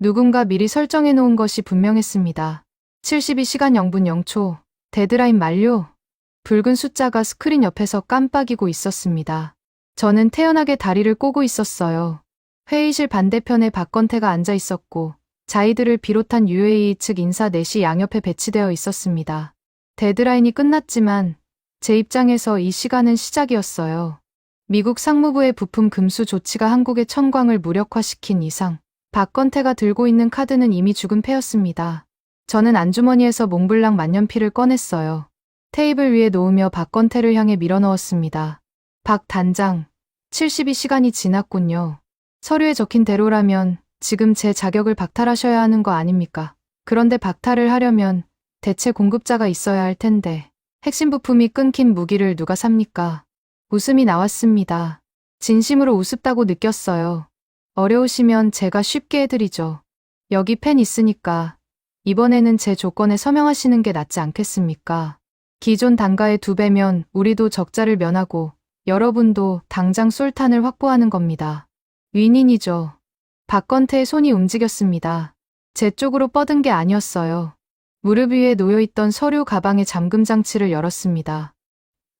누군가 미리 설정해 놓은 것이 분명했습니다. 72시간 0분 0초, 데드라인 만료. 붉은 숫자가 스크린 옆에서 깜빡이고 있었습니다. 저는 태연하게 다리를 꼬고 있었어요. 회의실 반대편에 박건태가 앉아 있었고 자이들을 비롯한 UAE 측 인사 넷이 양옆에 배치되어 있었습니다. 데드라인이 끝났지만 제 입장에서 이 시간은 시작이었어요. 미국 상무부의 부품 금수 조치가 한국의 청광을 무력화시킨 이상 박건태가 들고 있는 카드는 이미 죽은 패였습니다. 저는 안주머니에서 몽블랑 만년필을 꺼냈어요. 테이블 위에 놓으며 박건태를 향해 밀어넣었습니다. 박 단장, 72시간이 지났군요. 서류에 적힌 대로라면 지금 제 자격을 박탈하셔야 하는 거 아닙니까? 그런데 박탈을 하려면 대체 공급자가 있어야 할 텐데 핵심 부품이 끊긴 무기를 누가 삽니까? 웃음이 나왔습니다. 진심으로 우습다고 느꼈어요. 어려우시면 제가 쉽게 해드리죠. 여기 펜 있으니까 이번에는 제 조건에 서명하시는 게 낫지 않겠습니까? 기존 단가의 2배면 우리도 적자를 면하고 여러분도 당장 솔탄을 확보하는 겁니다. 윈윈이죠. 박건태의 손이 움직였습니다. 제 쪽으로 뻗은 게 아니었어요. 무릎 위에 놓여있던 서류 가방의 잠금 장치를 열었습니다.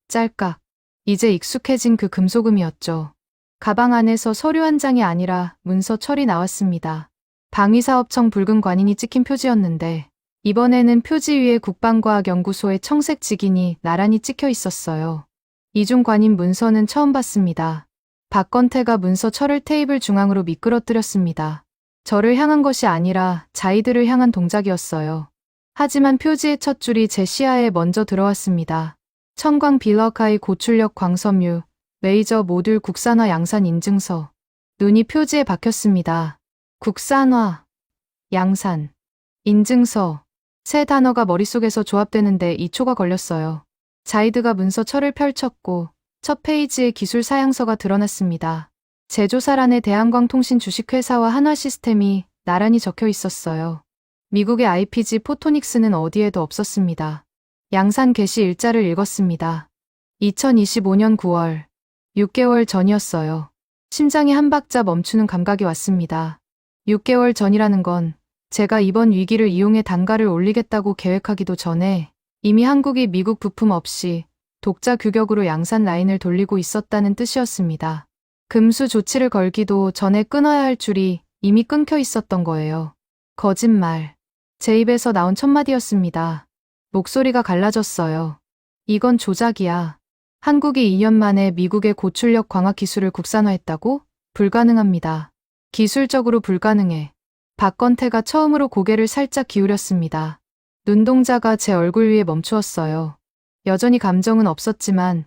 짤깍. 이제 익숙해진 그 금속음이었죠. 가방 안에서 서류 한 장이 아니라 문서 철이 나왔습니다. 방위사업청 붉은 관인이 찍힌 표지였는데 이번에는 표지 위에 국방과학연구소의 청색 직인이 나란히 찍혀 있었어요. 이중 관인 문서는 처음 봤습니다. 박건태가 문서 철을 테이블 중앙으로 미끄러뜨렸습니다. 저를 향한 것이 아니라 자이들을 향한 동작이었어요. 하지만 표지의 첫 줄이 제 시야에 먼저 들어왔습니다. 청광 빌러카이 고출력 광섬유, 레이저 모듈 국산화 양산 인증서. 눈이 표지에 박혔습니다. 국산화, 양산, 인증서. 세 단어가 머릿속에서 조합되는데 2초가 걸렸어요. 자이드가 문서 철을 펼쳤고 첫 페이지에 기술 사양서가 드러났습니다. 제조사란의 대한광통신 주식회사와 한화시스템이 나란히 적혀 있었어요. 미국의 IPG 포토닉스는 어디에도 없었습니다. 양산 개시 일자를 읽었습니다. 2025년 9월, 6개월 전이었어요. 심장이 한 박자 멈추는 감각이 왔습니다. 6개월 전이라는 건 제가 이번 위기를 이용해 단가를 올리겠다고 계획하기도 전에 이미 한국이 미국 부품 없이 독자 규격으로 양산 라인을 돌리고 있었다는 뜻이었습니다. 금수 조치를 걸기도 전에 끊어야 할 줄이 이미 끊겨 있었던 거예요. 거짓말. 제 입에서 나온 첫마디였습니다. 목소리가 갈라졌어요. 이건 조작이야. 한국이 2년 만에 미국의 고출력 광학 기술을 국산화했다고? 불가능합니다. 기술적으로 불가능해. 박건태가 처음으로 고개를 살짝 기울였습니다. 눈동자가 제 얼굴 위에 멈추었어요. 여전히 감정은 없었지만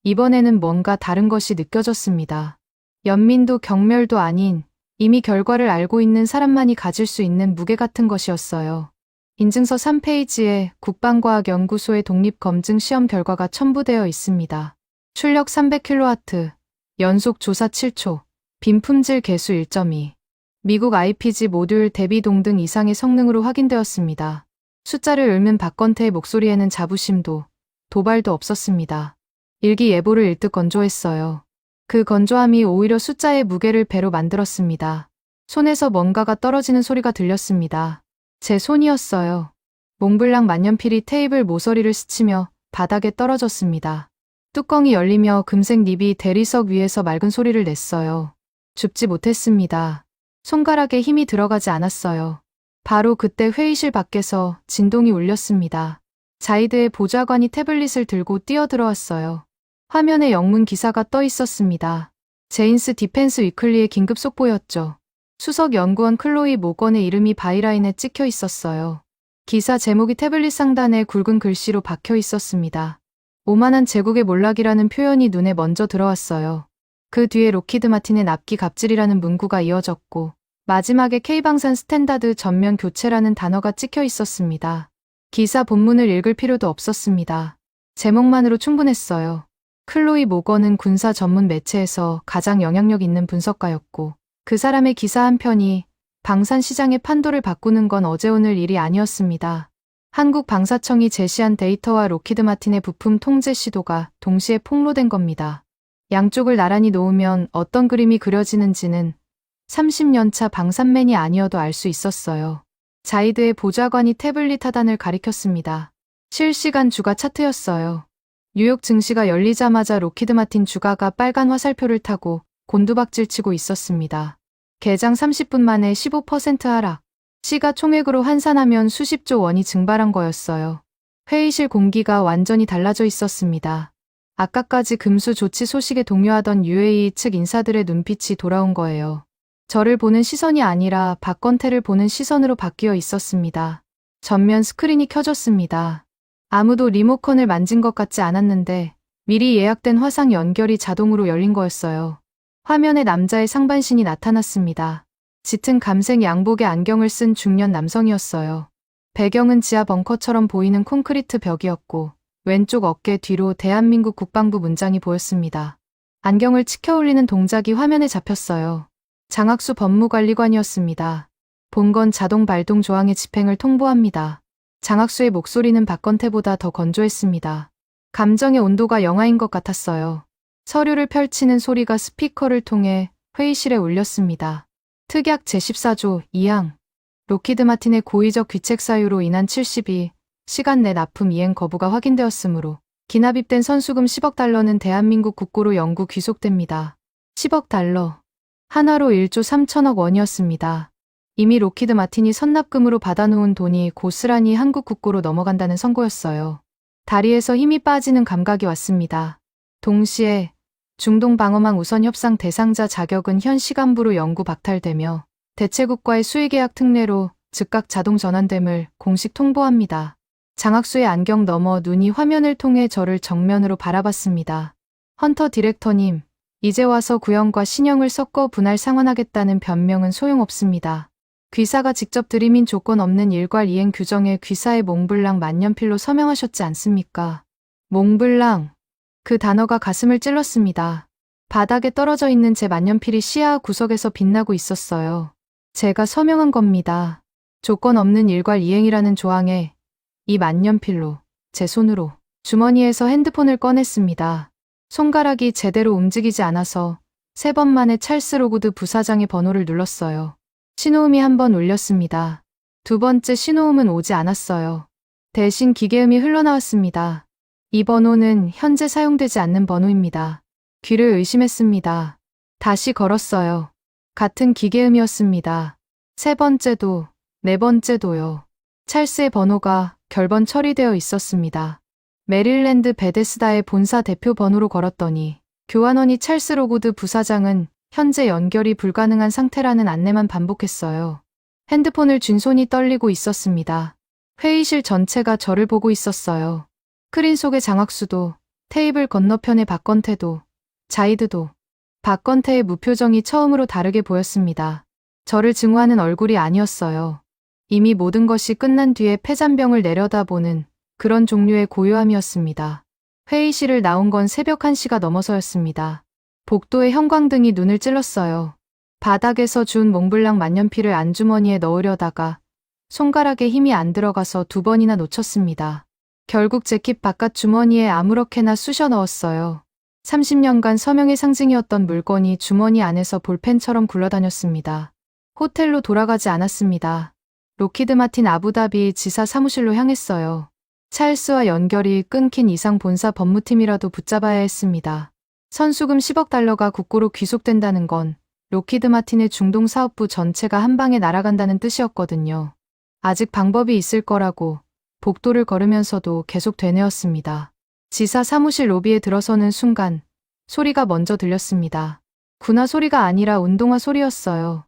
이번에는 뭔가 다른 것이 느껴졌습니다. 연민도 경멸도 아닌 이미 결과를 알고 있는 사람만이 가질 수 있는 무게 같은 것이었어요. 인증서 3페이지에 국방과학연구소의 독립검증 시험 결과가 첨부되어 있습니다. 출력 300kW, 연속 조사 7초, 빈 품질 개수 1.2. 미국 IPG 모듈 대비 동등 이상의 성능으로 확인되었습니다. 숫자를 읊는 박건태의 목소리에는 자부심도 도발도 없었습니다. 일기예보를 읽듯 건조했어요. 그 건조함이 오히려 숫자의 무게를 배로 만들었습니다. 손에서 뭔가가 떨어지는 소리가 들렸습니다. 제 손이었어요. 몽블랑 만년필이 테이블 모서리를 스치며 바닥에 떨어졌습니다. 뚜껑이 열리며 금색 립이 대리석 위에서 맑은 소리를 냈어요. 줍지 못했습니다. 손가락에 힘이 들어가지 않았어요. 바로 그때 회의실 밖에서 진동이 울렸습니다. 자이드의 보좌관이 태블릿을 들고 뛰어들어왔어요. 화면에 영문 기사가 떠 있었습니다. 제인스 디펜스 위클리의 긴급 속보였죠. 수석 연구원 클로이 모건의 이름이 바이라인에 찍혀 있었어요. 기사 제목이 태블릿 상단에 굵은 글씨로 박혀 있었습니다. 오만한 제국의 몰락이라는 표현이 눈에 먼저 들어왔어요. 그 뒤에 로키드 마틴의 납기 갑질이라는 문구가 이어졌고 마지막에 K방산 스탠다드 전면 교체라는 단어가 찍혀 있었습니다. 기사 본문을 읽을 필요도 없었습니다. 제목만으로 충분했어요. 클로이 모건은 군사 전문 매체에서 가장 영향력 있는 분석가였고 그 사람의 기사 한 편이 방산 시장의 판도를 바꾸는 건 어제 오늘 일이 아니었습니다. 한국 방사청이 제시한 데이터와 로키드 마틴의 부품 통제 시도가 동시에 폭로된 겁니다. 양쪽을 나란히 놓으면 어떤 그림이 그려지는지는 30년차 방산맨이 아니어도 알 수 있었어요. 자이드의 보좌관이 태블릿 하단을 가리켰습니다. 실시간 주가 차트였어요. 뉴욕 증시가 열리자마자 로키드 마틴 주가가 빨간 화살표를 타고 곤두박질 치고 있었습니다. 개장 30분 만에 15% 하락. 시가총액으로 환산하면 수십조 원이 증발한 거였어요. 회의실 공기가 완전히 달라져 있었습니다. 아까까지 금수 조치 소식에 동요하던 UAE 측 인사들의 눈빛이 돌아온 거예요. 저를 보는 시선이 아니라 박건태를 보는 시선으로 바뀌어 있었습니다. 전면 스크린이 켜졌습니다. 아무도 리모컨을 만진 것 같지 않았는데 미리 예약된 화상 연결이 자동으로 열린 거였어요. 화면에 남자의 상반신이 나타났습니다. 짙은 감색 양복에 안경을 쓴 중년 남성이었어요. 배경은 지하 벙커처럼 보이는 콘크리트 벽이었고 왼쪽 어깨 뒤로 대한민국 국방부 문장이 보였습니다. 안경을 치켜 올리는 동작이 화면에 잡혔어요. 장학수 법무관리관이었습니다. 본건 자동 발동 조항의 집행을 통보합니다. 장학수의 목소리는 박건태보다 더 건조했습니다. 감정의 온도가 영하인 것 같았어요. 서류를 펼치는 소리가 스피커를 통해 회의실에 울렸습니다. 특약 제14조 2항 로키드 마틴의 고의적 귀책 사유로 인한 72 시간 내 납품 이행 거부가 확인되었으므로 기납입된 선수금 10억 달러는 대한민국 국고로 영구 귀속됩니다. 10억 달러. 한화로 1조 3천억 원이었습니다. 이미 로키드 마틴이 선납금으로 받아놓은 돈이 고스란히 한국 국고로 넘어간다는 선고였어요. 다리에서 힘이 빠지는 감각이 왔습니다. 동시에 중동방어망 우선 협상 대상자 자격은 현 시간부로 영구 박탈되며 대체국과의 수의계약 특례로 즉각 자동 전환됨을 공식 통보합니다. 장학수의 안경 너머 눈이 화면을 통해 저를 정면으로 바라봤습니다. 헌터 디렉터님, 이제 와서 구형과 신형을 섞어 분할 상환하겠다는 변명은 소용없습니다. 귀사가 직접 들이민 조건 없는 일괄 이행 규정에 귀사의 몽블랑 만년필로 서명하셨지 않습니까? 몽블랑. 그 단어가 가슴을 찔렀습니다. 바닥에 떨어져 있는 제 만년필이 시야 구석에서 빛나고 있었어요. 제가 서명한 겁니다. 조건 없는 일괄 이행이라는 조항에 이 만년필로 제 손으로 주머니에서 핸드폰을 꺼냈습니다. 손가락이 제대로 움직이지 않아서 3번 만에 찰스 로구드 부사장의 번호를 눌렀어요. 신호음이 한 번 울렸습니다. 두 번째 신호음은 오지 않았어요. 대신 기계음이 흘러나왔습니다. 이 번호는 현재 사용되지 않는 번호입니다. 귀를 의심했습니다. 다시 걸었어요. 같은 기계음이었습니다. 세 번째도, 네 번째도요. 찰스의 번호가 결번 처리되어 있었습니다. 메릴랜드 베데스다의 본사 대표 번호로 걸었더니 교환원이 찰스 로구드 부사장은 현재 연결이 불가능한 상태라는 안내만 반복했어요. 핸드폰을 쥔 손이 떨리고 있었습니다. 회의실 전체가 저를 보고 있었어요. 스크린 속의 장학수도, 테이블 건너편의 박건태도, 자이드도, 박건태의 무표정이 처음으로 다르게 보였습니다. 저를 증오하는 얼굴이 아니었어요. 이미 모든 것이 끝난 뒤에 폐잔병을 내려다보는 그런 종류의 고요함이었습니다. 회의실을 나온 건 새벽 1시가 넘어서였습니다. 복도의 형광등이 눈을 찔렀어요. 바닥에서 준 몽블랑 만년필을 안주머니에 넣으려다가 손가락에 힘이 안 들어가서 2번이나 놓쳤습니다. 결국 재킷 바깥 주머니에 아무렇게나 쑤셔 넣었어요. 30년간 서명의 상징이었던 물건이 주머니 안에서 볼펜처럼 굴러다녔습니다. 호텔로 돌아가지 않았습니다. 로키드 마틴 아부다비 지사 사무실로 향했어요. 찰스와 연결이 끊긴 이상 본사 법무팀이라도 붙잡아야 했습니다. 선수금 10억 달러가 국고로 귀속된다는 건 로키드 마틴의 중동 사업부 전체가 한 방에 날아간다는 뜻이었거든요. 아직 방법이 있을 거라고 복도를 걸으면서도 계속 되뇌었습니다. 지사 사무실 로비에 들어서는 순간 소리가 먼저 들렸습니다. 군화 소리가 아니라 운동화 소리였어요.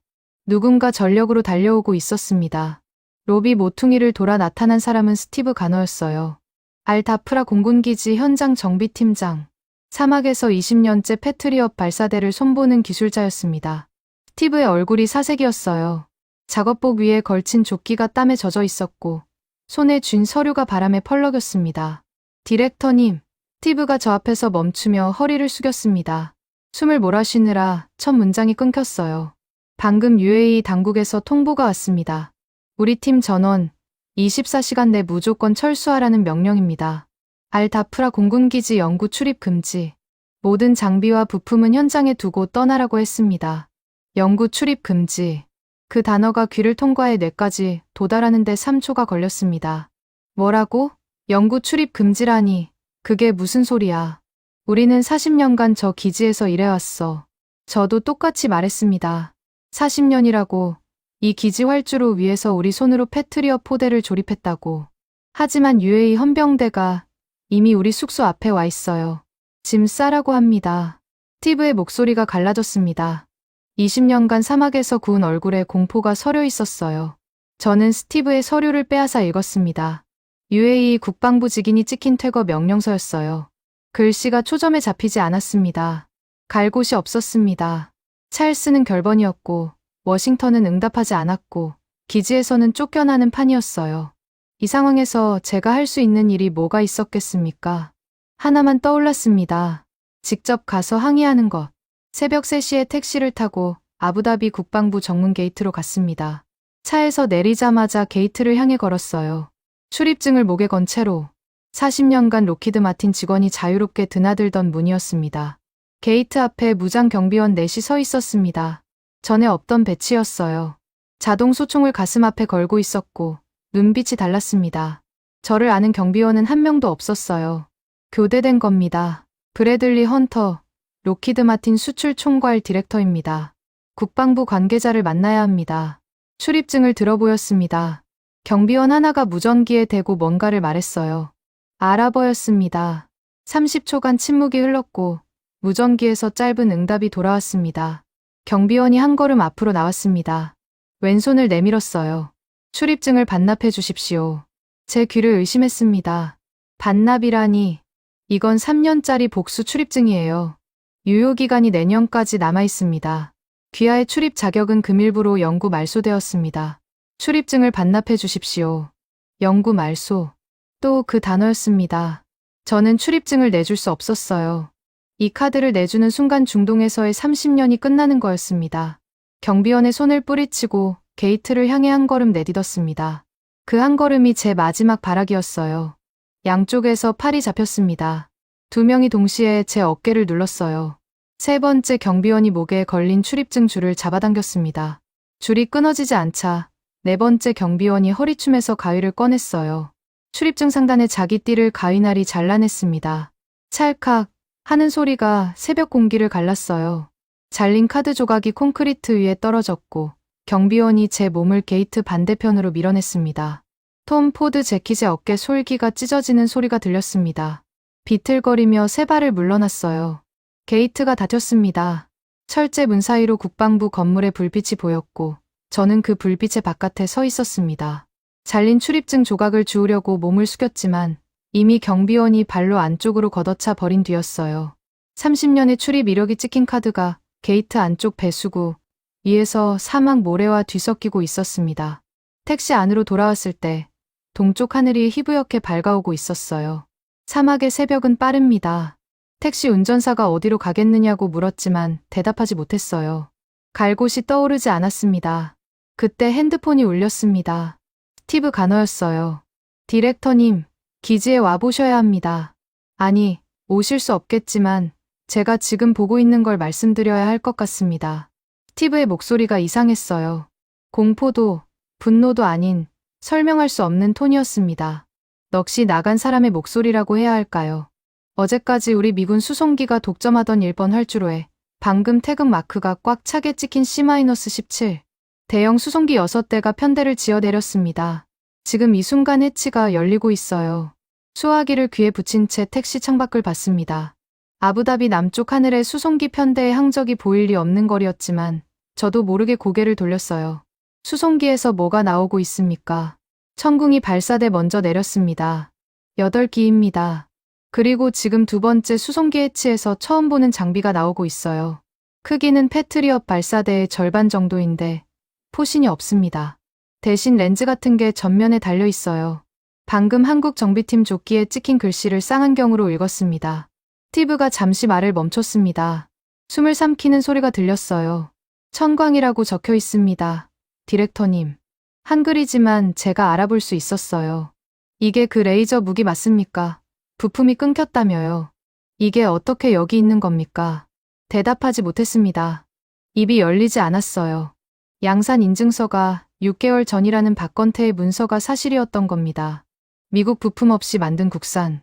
누군가 전력으로 달려오고 있었습니다. 로비 모퉁이를 돌아 나타난 사람은 스티브 가너였어요. 알다프라 공군기지 현장 정비팀장. 사막에서 20년째 패트리엇 발사대를 손보는 기술자였습니다. 스티브의 얼굴이 사색이었어요. 작업복 위에 걸친 조끼가 땀에 젖어 있었고 손에 쥔 서류가 바람에 펄럭였습니다. 디렉터님, 스티브가 저 앞에서 멈추며 허리를 숙였습니다. 숨을 몰아쉬느라 첫 문장이 끊겼어요. 방금 UAE 당국에서 통보가 왔습니다. 우리 팀 전원 24시간 내 무조건 철수하라는 명령입니다. 알다프라 공군기지 영구 출입 금지. 모든 장비와 부품은 현장에 두고 떠나라고 했습니다. 영구 출입 금지. 그 단어가 귀를 통과해 뇌까지 도달하는 데 3초가 걸렸습니다. 뭐라고? 영구 출입 금지라니. 그게 무슨 소리야. 우리는 40년간 저 기지에서 일해왔어. 저도 똑같이 말했습니다. 40년이라고. 이 기지 활주로 위에서 우리 손으로 패트리엇 포대를 조립했다고. 하지만 UAE 헌병대가 이미 우리 숙소 앞에 와 있어요. 짐 싸라고 합니다. 스티브의 목소리가 갈라졌습니다. 20년간 사막에서 구운 얼굴에 공포가 서려 있었어요. 저는 스티브의 서류를 빼앗아 읽었습니다. UAE 국방부 직인이 찍힌 퇴거 명령서였어요. 글씨가 초점에 잡히지 않았습니다. 갈 곳이 없었습니다. 찰스는 결번이었고 워싱턴은 응답하지 않았고 기지에서는 쫓겨나는 판이었어요. 이 상황에서 제가 할 수 있는 일이 뭐가 있었겠습니까? 하나만 떠올랐습니다. 직접 가서 항의하는 것. 새벽 3시에 택시를 타고 아부다비 국방부 정문 게이트로 갔습니다. 차에서 내리자마자 게이트를 향해 걸었어요. 출입증을 목에 건 채로 40년간 로키드 마틴 직원이 자유롭게 드나들던 문이었습니다. 게이트 앞에 무장 경비원 넷이 서 있었습니다. 전에 없던 배치였어요. 자동 소총을 가슴 앞에 걸고 있었고 눈빛이 달랐습니다. 저를 아는 경비원은 한 명도 없었어요. 교대된 겁니다. 브래들리 헌터, 로키드 마틴 수출 총괄 디렉터입니다. 국방부 관계자를 만나야 합니다. 출입증을 들어보였습니다. 경비원 하나가 무전기에 대고 뭔가를 말했어요. 아랍어였습니다. 30초간 침묵이 흘렀고 무전기에서 짧은 응답이 돌아왔습니다. 경비원이 한 걸음 앞으로 나왔습니다. 왼손을 내밀었어요. 출입증을 반납해 주십시오. 제 귀를 의심했습니다. 반납이라니. 이건 3년짜리 복수 출입증이에요. 유효기간이 내년까지 남아 있습니다. 귀하의 출입 자격은 금일부로 영구 말소되었습니다. 출입증을 반납해 주십시오. 영구 말소. 또 그 단어였습니다. 저는 출입증을 내줄 수 없었어요. 이 카드를 내주는 순간 중동에서의 30년이 끝나는 거였습니다. 경비원의 손을 뿌리치고 게이트를 향해 한 걸음 내딛었습니다. 그 한 걸음이 제 마지막 발악이었어요. 양쪽에서 팔이 잡혔습니다. 2명이 동시에 제 어깨를 눌렀어요. 세 번째 경비원이 목에 걸린 출입증 줄을 잡아당겼습니다. 줄이 끊어지지 않자 네 번째 경비원이 허리춤에서 가위를 꺼냈어요. 출입증 상단에 자기 띠를 가위날이 잘라냈습니다. 찰칵 하는 소리가 새벽 공기를 갈랐어요. 잘린 카드 조각이 콘크리트 위에 떨어졌고 경비원이 제 몸을 게이트 반대편으로 밀어냈습니다. 톰 포드 재킷의 어깨 솔기가 찢어지는 소리가 들렸습니다. 비틀거리며 세 발을 물러났어요. 게이트가 닫혔습니다. 철제 문 사이로 국방부 건물의 불빛이 보였고 저는 그 불빛의 바깥에 서 있었습니다. 잘린 출입증 조각을 주우려고 몸을 숙였지만 이미 경비원이 발로 안쪽으로 걷어차 버린 뒤였어요. 30년의 출입 이력이 찍힌 카드가 게이트 안쪽 배수구 위에서 사막 모래와 뒤섞이고 있었습니다. 택시 안으로 돌아왔을 때 동쪽 하늘이 희부옇게 밝아오고 있었어요. 사막의 새벽은 빠릅니다. 택시 운전사가 어디로 가겠느냐고 물었지만 대답하지 못했어요. 갈 곳이 떠오르지 않았습니다. 그때 핸드폰이 울렸습니다. 스티브 가너였어요. 디렉터님, 기지에 와보셔야 합니다. 아니, 오실 수 없겠지만 제가 지금 보고 있는 걸 말씀드려야 할 것 같습니다. 스티브의 목소리가 이상했어요. 공포도 분노도 아닌 설명할 수 없는 톤이었습니다. 넋이 나간 사람의 목소리라고 해야 할까요? 어제까지 우리 미군 수송기가 독점하던 1번 활주로에 방금 태극 마크가 꽉 차게 찍힌 C-17 대형 수송기 6대가 편대를 지어 내렸습니다. 지금 이 순간 해치가 열리고 있어요. 수화기를 귀에 붙인 채 택시 창밖을 봤습니다. 아부다비 남쪽 하늘에 수송기 편대의 항적이 보일 리 없는 거리였지만 저도 모르게 고개를 돌렸어요. 수송기에서 뭐가 나오고 있습니까? 천궁이 발사대 먼저 내렸습니다. 8기입니다. 그리고 지금 두 번째 수송기 해치에서 처음 보는 장비가 나오고 있어요. 크기는 패트리엇 발사대의 절반 정도인데 포신이 없습니다. 대신 렌즈 같은 게 전면에 달려 있어요. 방금 한국 정비팀 조끼에 찍힌 글씨를 쌍안경으로 읽었습니다. 스티브가 잠시 말을 멈췄습니다. 숨을 삼키는 소리가 들렸어요. 천광이라고 적혀 있습니다. 디렉터님. 한글이지만 제가 알아볼 수 있었어요. 이게 그 레이저 무기 맞습니까? 부품이 끊겼다며요. 이게 어떻게 여기 있는 겁니까? 대답하지 못했습니다. 입이 열리지 않았어요. 양산 인증서가 6개월 전이라는 박건태의 문서가 사실이었던 겁니다. 미국 부품 없이 만든 국산.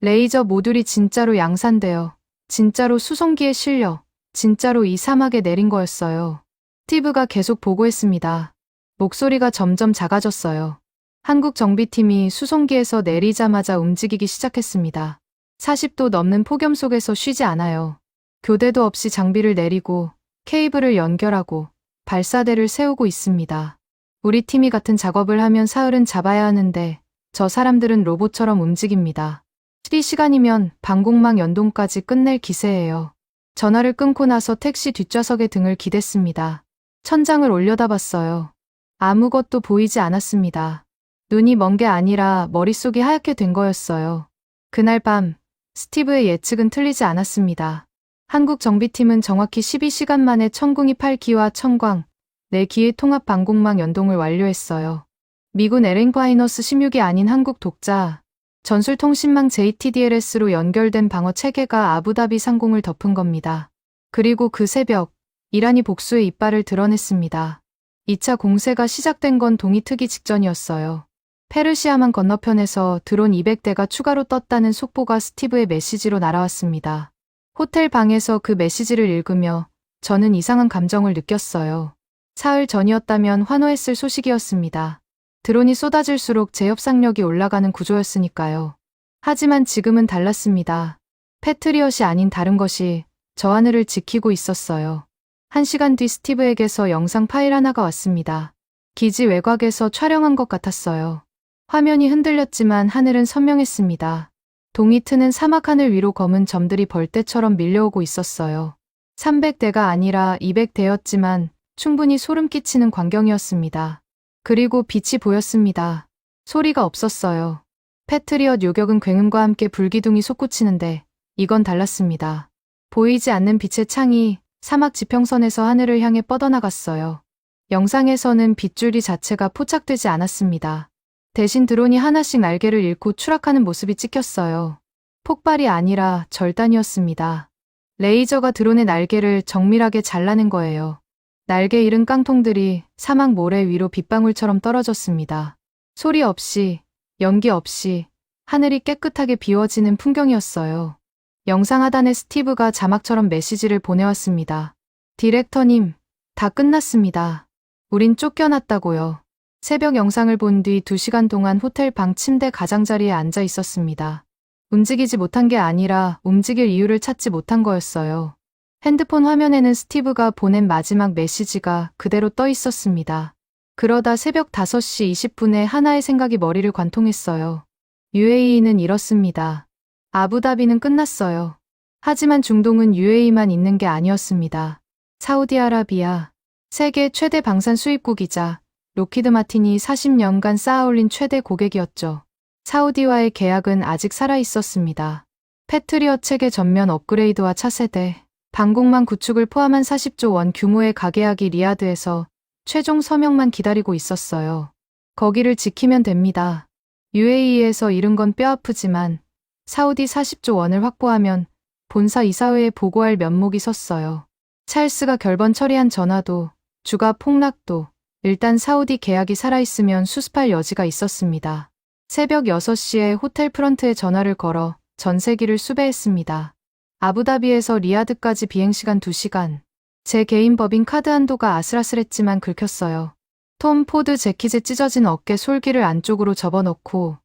레이저 모듈이 진짜로 양산되어 진짜로 수송기에 실려 진짜로 이 사막에 내린 거였어요. 스티브가 계속 보고했습니다. 목소리가 점점 작아졌어요. 한국 정비팀이 수송기에서 내리자마자 움직이기 시작했습니다. 40도 넘는 폭염 속에서 쉬지 않아요. 교대도 없이 장비를 내리고 케이블을 연결하고 발사대를 세우고 있습니다. 우리 팀이 같은 작업을 하면 사흘은 잡아야 하는데 저 사람들은 로봇처럼 움직입니다. 12시간이면 방공망 연동까지 끝낼 기세예요. 전화를 끊고 나서 택시 뒷좌석에 등을 기댔습니다. 천장을 올려다봤어요. 아무것도 보이지 않았습니다. 눈이 먼 게 아니라 머릿속이 하얗게 된 거였어요. 그날 밤 스티브의 예측은 틀리지 않았습니다. 한국 정비팀은 정확히 12시간 만에 천궁이 8기와 천광, 4기의 통합 방공망 연동을 완료했어요. 미군 LN-16이 16이 아닌 한국 독자, 전술통신망 JTDLS로 연결된 방어 체계가 아부다비 상공을 덮은 겁니다. 그리고 그 새벽, 이란이 복수의 이빨을 드러냈습니다. 2차 공세가 시작된 건 동이 트기 직전이었어요. 페르시아만 건너편에서 드론 200대가 추가로 떴다는 속보가 스티브의 메시지로 날아왔습니다. 호텔 방에서 그 메시지를 읽으며 저는 이상한 감정을 느꼈어요. 사흘 전이었다면 환호했을 소식이었습니다. 드론이 쏟아질수록 제 협상력이 올라가는 구조였으니까요. 하지만 지금은 달랐습니다. 패트리엇이 아닌 다른 것이 저 하늘을 지키고 있었어요. 1시간 뒤 스티브에게서 영상 파일 하나가 왔습니다. 기지 외곽에서 촬영한 것 같았어요. 화면이 흔들렸지만 하늘은 선명했습니다. 동이 트는 사막 하늘 위로 검은 점들이 벌떼처럼 밀려오고 있었어요. 300대가 아니라 200대였지만 충분히 소름 끼치는 광경이었습니다. 그리고 빛이 보였습니다. 소리가 없었어요. 패트리엇 요격은 굉음과 함께 불기둥이 솟구치는데 이건 달랐습니다. 보이지 않는 빛의 창이 사막 지평선에서 하늘을 향해 뻗어나갔어요. 영상에서는 빗줄기 자체가 포착되지 않았습니다. 대신 드론이 하나씩 날개를 잃고 추락하는 모습이 찍혔어요. 폭발이 아니라 절단이었습니다. 레이저가 드론의 날개를 정밀하게 잘라낸 거예요. 날개 잃은 깡통들이 사막 모래 위로 빗방울처럼 떨어졌습니다. 소리 없이, 연기 없이 하늘이 깨끗하게 비워지는 풍경이었어요. 영상 하단에 스티브가 자막처럼 메시지를 보내왔습니다. 디렉터님, 다 끝났습니다. 우린 쫓겨났다고요. 새벽 영상을 본 뒤 2시간 동안 호텔 방 침대 가장자리에 앉아 있었습니다. 움직이지 못한 게 아니라 움직일 이유를 찾지 못한 거였어요. 핸드폰 화면에는 스티브가 보낸 마지막 메시지가 그대로 떠 있었습니다. 그러다 새벽 5시 20분에 하나의 생각이 머리를 관통했어요. UAE는 이렇습니다. 아부다비는 끝났어요. 하지만 중동은 UAE만 있는 게 아니었습니다. 사우디아라비아, 세계 최대 방산 수입국이자 로키드 마틴이 40년간 쌓아올린 최대 고객이었죠. 사우디와의 계약은 아직 살아있었습니다. 패트리엇 체계 전면 업그레이드와 차세대, 방공망 구축을 포함한 40조 원 규모의 가계약이 리야드에서 최종 서명만 기다리고 있었어요. 거기를 지키면 됩니다. UAE에서 잃은 건 뼈아프지만 사우디 40조 원을 확보하면 본사 이사회에 보고할 면목이 섰어요. 찰스가 결번 처리한 전화도, 주가 폭락도, 일단 사우디 계약이 살아있으면 수습할 여지가 있었습니다. 새벽 6시에 호텔 프런트에 전화를 걸어 전세기를 수배했습니다. 아부다비에서 리야드까지 비행시간 2시간. 제 개인 법인 카드 한도가 아슬아슬했지만 긁혔어요. 톰 포드 재킷에 찢어진 어깨 솔기를 안쪽으로 접어넣고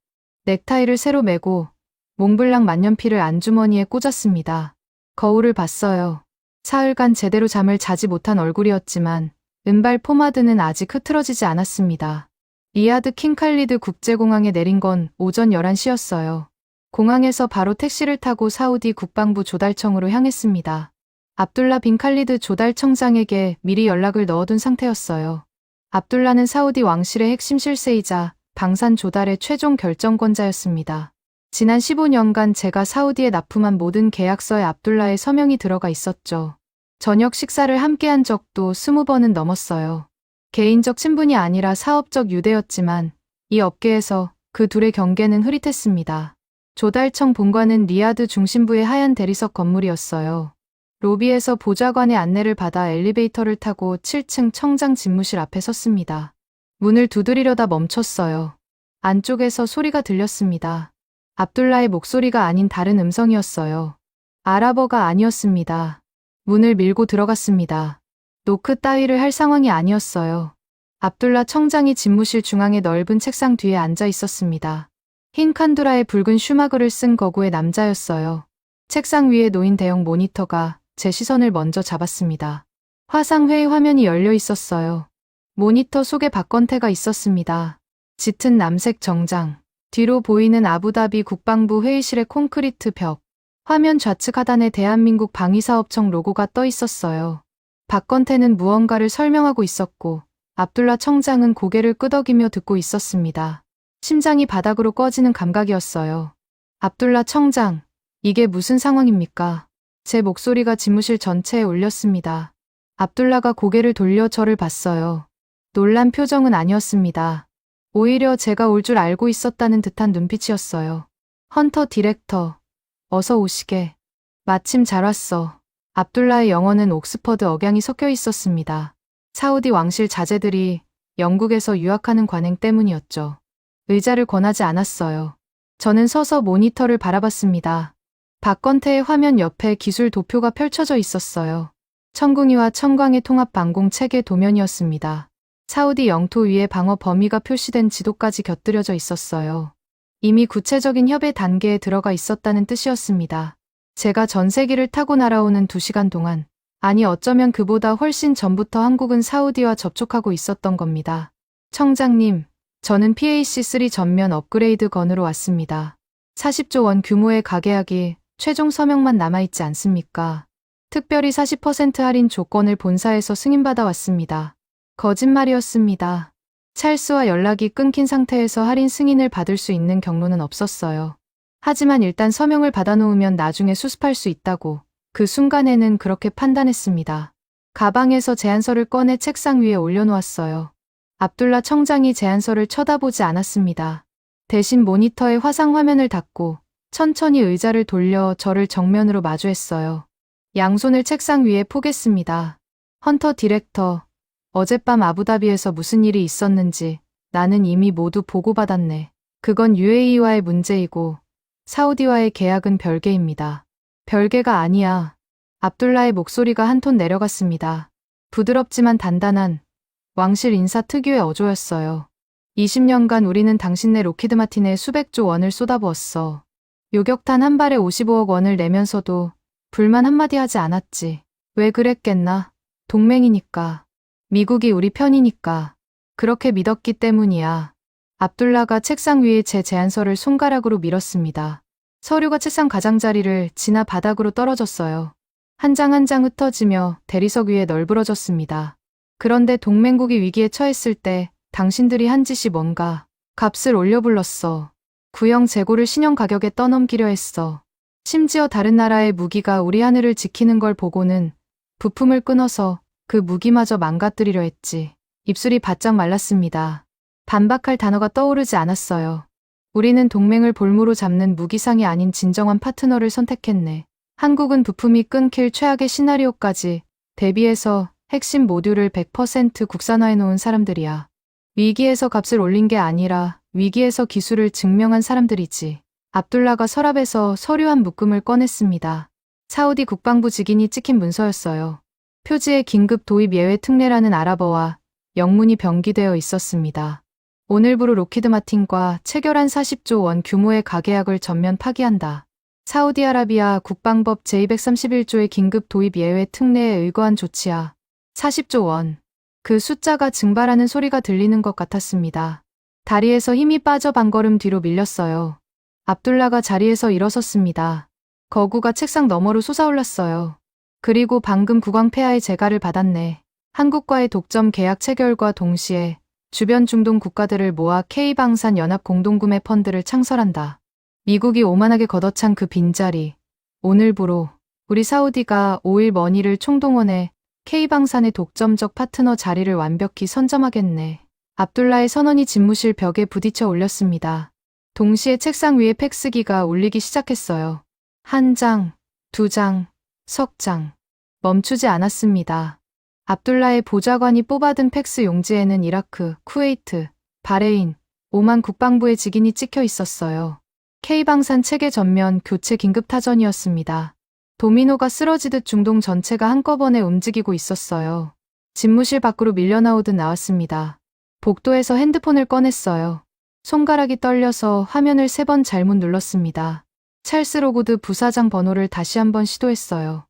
넥타이를 새로 매고 몽블랑 만년필을 안주머니에 꽂았습니다. 거울을 봤어요. 사흘간 제대로 잠을 자지 못한 얼굴이었지만 은발 포마드는 아직 흐트러지지 않았습니다. 리야드 킹칼리드 국제공항에 내린 건 오전 11시였어요. 공항에서 바로 택시를 타고 사우디 국방부 조달청으로 향했습니다. 압둘라 빈 칼리드 조달청장에게 미리 연락을 넣어둔 상태였어요. 압둘라는 사우디 왕실의 핵심 실세이자 방산 조달의 최종 결정권자였습니다. 지난 15년간 제가 사우디에 납품한 모든 계약서에 압둘라의 서명이 들어가 있었죠. 저녁 식사를 함께한 적도 20번은 넘었어요. 개인적 친분이 아니라 사업적 유대였지만 이 업계에서 그 둘의 경계는 흐릿했습니다. 조달청 본관은 리야드 중심부의 하얀 대리석 건물이었어요. 로비에서 보좌관의 안내를 받아 엘리베이터를 타고 7층 청장 집무실 앞에 섰습니다. 문을 두드리려다 멈췄어요. 안쪽에서 소리가 들렸습니다. 압둘라의 목소리가 아닌 다른 음성이었어요. 아랍어가 아니었습니다. 문을 밀고 들어갔습니다. 노크 따위를 할 상황이 아니었어요. 압둘라 청장이 집무실 중앙의 넓은 책상 뒤에 앉아 있었습니다. 흰 칸두라에 붉은 슈마그를 쓴 거구의 남자였어요. 책상 위에 놓인 대형 모니터가 제 시선을 먼저 잡았습니다. 화상회의 화면이 열려 있었어요. 모니터 속에 박건태가 있었습니다. 짙은 남색 정장, 뒤로 보이는 아부다비 국방부 회의실의 콘크리트 벽. 화면 좌측 하단에 대한민국 방위사업청 로고가 떠 있었어요. 박건태는 무언가를 설명하고 있었고 압둘라 청장은 고개를 끄덕이며 듣고 있었습니다. 심장이 바닥으로 꺼지는 감각이었어요. 압둘라 청장, 이게 무슨 상황입니까? 제 목소리가 집무실 전체에 울렸습니다. 압둘라가 고개를 돌려 저를 봤어요. 놀란 표정은 아니었습니다. 오히려 제가 올 줄 알고 있었다는 듯한 눈빛이었어요. 헌터 디렉터, 어서 오시게. 마침 잘 왔어. 압둘라의 영어는 옥스퍼드 억양이 섞여 있었습니다. 사우디 왕실 자제들이 영국에서 유학하는 관행 때문이었죠. 의자를 권하지 않았어요. 저는 서서 모니터를 바라봤습니다. 박건태의 화면 옆에 기술 도표가 펼쳐져 있었어요. 천궁이와 천광의 통합 방공 체계 도면이었습니다. 사우디 영토 위에 방어 범위가 표시된 지도까지 곁들여져 있었어요. 이미 구체적인 협의 단계에 들어가 있었다는 뜻이었습니다. 제가 전세기를 타고 날아오는 2시간 동안, 아니 어쩌면 그보다 훨씬 전부터 한국은 사우디와 접촉하고 있었던 겁니다. 청장님, 저는 PAC3 전면 업그레이드 건으로 왔습니다. 40조 원 규모의 가계약이 최종 서명만 남아있지 않습니까? 특별히 40% 할인 조건을 본사에서 승인받아 왔습니다. 거짓말이었습니다. 찰스와 연락이 끊긴 상태에서 할인 승인을 받을 수 있는 경로는 없었어요. 하지만 일단 서명을 받아놓으면 나중에 수습할 수 있다고 그 순간에는 그렇게 판단했습니다. 가방에서 제안서를 꺼내 책상 위에 올려놓았어요. 압둘라 청장이 제안서를 쳐다보지 않았습니다. 대신 모니터의 화상 화면을 닫고 천천히 의자를 돌려 저를 정면으로 마주했어요. 양손을 책상 위에 포겠습니다. 헌터 디렉터, 어젯밤 아부다비에서 무슨 일이 있었는지 나는 이미 모두 보고받았네. 그건 UAE와의 문제이고 사우디와의 계약은 별개입니다. 별개가 아니야. 압둘라의 목소리가 한 톤 내려갔습니다. 부드럽지만 단단한 왕실 인사 특유의 어조였어요. 20년간 우리는 당신네 로키드 마틴에 수백조 원을 쏟아부었어. 요격탄 한 발에 55억 원을 내면서도 불만 한마디 하지 않았지. 왜 그랬겠나? 동맹이니까. 미국이 우리 편이니까. 그렇게 믿었기 때문이야. 압둘라가 책상 위에 제 제안서를 손가락으로 밀었습니다. 서류가 책상 가장자리를 지나 바닥으로 떨어졌어요. 한 장 한 장 흩어지며 대리석 위에 널브러졌습니다. 그런데 동맹국이 위기에 처했을 때 당신들이 한 짓이 뭔가. 값을 올려 불렀어. 구형 재고를 신형 가격에 떠넘기려 했어. 심지어 다른 나라의 무기가 우리 하늘을 지키는 걸 보고는 부품을 끊어서 그 무기마저 망가뜨리려 했지. 입술이 바짝 말랐습니다. 반박할 단어가 떠오르지 않았어요. 우리는 동맹을 볼모로 잡는 무기상이 아닌 진정한 파트너를 선택했네. 한국은 부품이 끊길 최악의 시나리오까지 대비해서 핵심 모듈을 100% 국산화해놓은 사람들이야. 위기에서 값을 올린 게 아니라 위기에서 기술을 증명한 사람들이지. 압둘라가 서랍에서 서류 한 묶음을 꺼냈습니다. 사우디 국방부 직인이 찍힌 문서였어요. 표지에 긴급 도입 예외 특례라는 아랍어와 영문이 병기되어 있었습니다. 오늘부로 로키드 마틴과 체결한 40조 원 규모의 가계약을 전면 파기한다. 사우디아라비아 국방법 제231조의 긴급 도입 예외 특례에 의거한 조치야. 40조 원. 그 숫자가 증발하는 소리가 들리는 것 같았습니다. 다리에서 힘이 빠져 반걸음 뒤로 밀렸어요. 압둘라가 자리에서 일어섰습니다. 거구가 책상 너머로 솟아올랐어요. 그리고 방금 국왕 폐하의 재가를 받았네. 한국과의 독점 계약 체결과 동시에 주변 중동 국가들을 모아 K방산 연합 공동구매 펀드를 창설한다. 미국이 오만하게 걷어찬 그 빈자리. 오늘부로 우리 사우디가 오일 머니를 총동원해 K방산의 독점적 파트너 자리를 완벽히 선점하겠네. 압둘라의 선언이 집무실 벽에 부딪혀 올렸습니다. 동시에 책상 위에 팩스기가 울리기 시작했어요. 한 장, 두 장, 석 장. 멈추지 않았습니다. 압둘라의 보좌관이 뽑아든 팩스 용지에는 이라크, 쿠웨이트, 바레인, 오만 국방부의 직인이 찍혀 있었어요. K방산 체계 전면 교체 긴급 타전이었습니다. 도미노가 쓰러지듯 중동 전체가 한꺼번에 움직이고 있었어요. 집무실 밖으로 밀려나오듯 나왔습니다. 복도에서 핸드폰을 꺼냈어요. 손가락이 떨려서 화면을 3번 잘못 눌렀습니다. 찰스 로구드 부사장 번호를 다시 한번 시도했어요.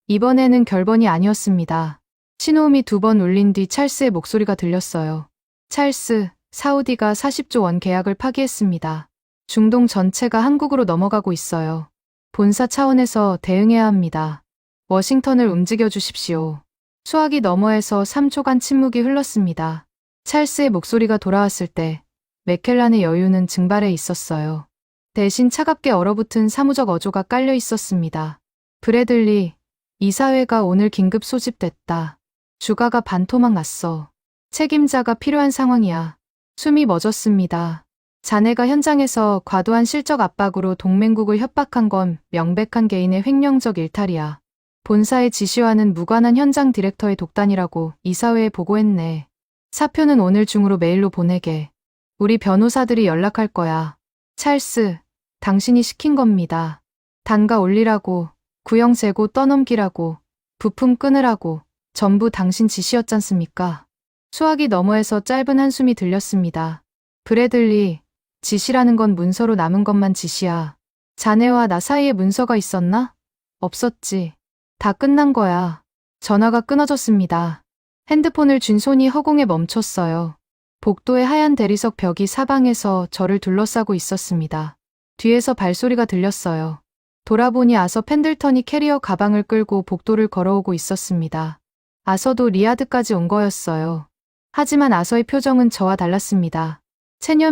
이번에는 결번이 아니었습니다. 신호음이 2번 울린 뒤 찰스의 목소리가 들렸어요. 찰스, 사우디가 40조 원 계약을 파기했습니다. 중동 전체가 한국으로 넘어가고 있어요. 본사 차원에서 대응해야 합니다. 워싱턴을 움직여 주십시오. 수화기 너머에서 3초간 침묵이 흘렀습니다. 찰스의 목소리가 돌아왔을 때 맥켈란의 여유는 증발해 있었어요. 대신 차갑게 얼어붙은 사무적 어조가 깔려 있었습니다. 브래들리, 이사회가 오늘 긴급 소집됐다. 주가가 반토막 났어. 책임자가 필요한 상황이야. 숨이 멎었습니다. 자네가 현장에서 과도한 실적 압박으로 동맹국을 협박한 건 명백한 개인의 횡령적 일탈이야. 본사의 지시와는 무관한 현장 디렉터의 독단이라고 이사회에 보고했네. 사표는 오늘 중으로 메일로 보내게. 우리 변호사들이 연락할 거야. 찰스, 당신이 시킨 겁니다. 단가 올리라고, 구형 재고 떠넘기라고, 부품 끊으라고, 전부 당신 지시였잖습니까? 수화기 너머에서 짧은 한숨이 들렸습니다. 브래들리, 지시라는 건 문서로 남은 것만 지시야. 자네와 나 사이에 문서가 있었나? 없었지. 다 끝난 거야. 전화가 끊어졌습니다. 핸드폰을 쥔 손이 허공에 멈췄어요. 복도의 하얀 대리석 벽이 사방에서 저를 둘러싸고 있었습니다. 뒤에서 발소리가 들렸어요. 돌아보니 아서 펜들턴이 캐리어 가방을 끌고 복도를 걸어오고 있었습니다. 아서도 리야드까지 온 거였어요. 하지만 아서의 표정은 저와 달랐습니다.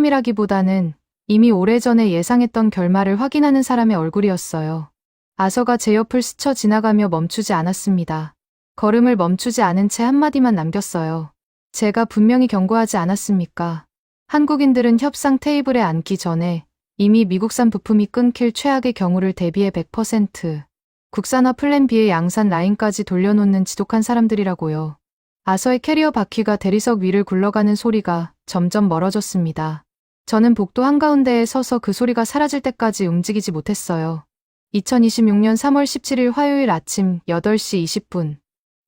체념이라기보다는 이미 오래전에 예상했던 결말을 확인하는 사람의 얼굴이었어요. 아서가 제 옆을 스쳐 지나가며 멈추지 않았습니다. 걸음을 멈추지 않은 채 한마디만 남겼어요. 제가 분명히 경고하지 않았습니까? 한국인들은 협상 테이블에 앉기 전에 이미 미국산 부품이 끊길 최악의 경우를 대비해 100% 국산화 플랜 B의 양산 라인까지 돌려놓는 지독한 사람들이라고요. 아서의 캐리어 바퀴가 대리석 위를 굴러가는 소리가 점점 멀어졌습니다. 저는 복도 한가운데에 서서 그 소리가 사라질 때까지 움직이지 못했어요. 2026년 3월 17일 화요일 아침 8시 20분.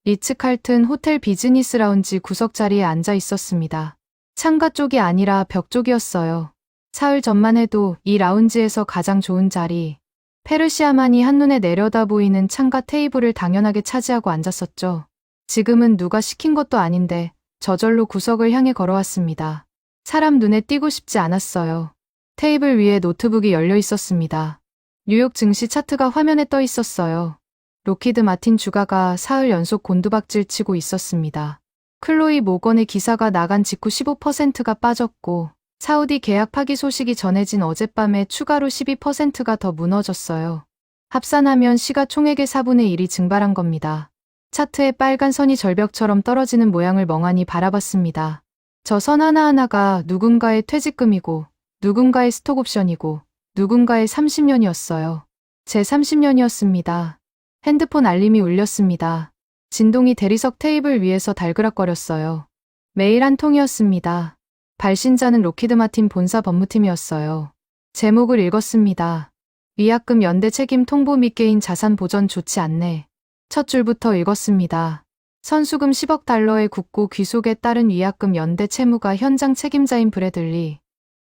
리츠칼튼 호텔 비즈니스 라운지 구석 자리에 앉아 있었습니다. 창가 쪽이 아니라 벽 쪽이었어요. 사흘 전만 해도 이 라운지에서 가장 좋은 자리. 페르시아만이 한눈에 내려다 보이는 창가 테이블을 당연하게 차지하고 앉았었죠. 지금은 누가 시킨 것도 아닌데 저절로 구석을 향해 걸어왔습니다. 사람 눈에 띄고 싶지 않았어요. 테이블 위에 노트북이 열려 있었습니다. 뉴욕 증시 차트가 화면에 떠 있었어요. 로키드 마틴 주가가 사흘 연속 곤두박질 치고 있었습니다. 클로이 모건의 기사가 나간 직후 15%가 빠졌고 사우디 계약 파기 소식이 전해진 어젯밤에 추가로 12%가 더 무너졌어요. 합산하면 시가총액의 4분의 1이 증발한 겁니다. 차트의 빨간 선이 절벽처럼 떨어지는 모양을 멍하니 바라봤습니다. 저 선 하나하나가 누군가의 퇴직금이고 누군가의 스톡옵션이고 누군가의 30년이었어요. 제 30년이었습니다. 핸드폰 알림이 울렸습니다. 진동이 대리석 테이블 위에서 달그락거렸어요. 메일 한 통이었습니다. 발신자는 로키드 마틴 본사 법무팀이었어요. 제목을 읽었습니다. 위약금 연대 책임 통보 및 개인 자산 보전 좋지 않네. 첫 줄부터 읽었습니다. 선수금 10억 달러의 국고 귀속에 따른 위약금 연대 채무가 현장 책임자인 브래들리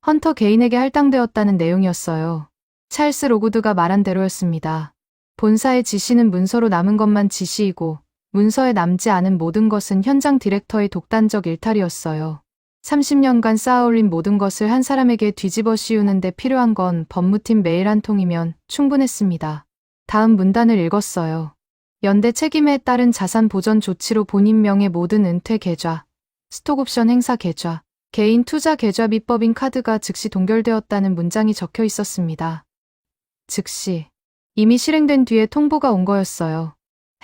헌터 개인에게 할당되었다는 내용이었어요. 찰스 로구드가 말한 대로였습니다. 본사의 지시는 문서로 남은 것만 지시이고 문서에 남지 않은 모든 것은 현장 디렉터의 독단적 일탈이었어요. 30년간 쌓아올린 모든 것을 한 사람에게 뒤집어 씌우는 데 필요한 건 법무팀 메일 한 통이면 충분했습니다. 다음 문단을 읽었어요. 연대 책임에 따른 자산 보전 조치로 본인 명의 모든 은퇴 계좌, 스톡옵션 행사 계좌, 개인 투자 계좌 및 법인 카드가 즉시 동결되었다는 문장이 적혀 있었습니다. 즉시. 이미 실행된 뒤에 통보가 온 거였어요.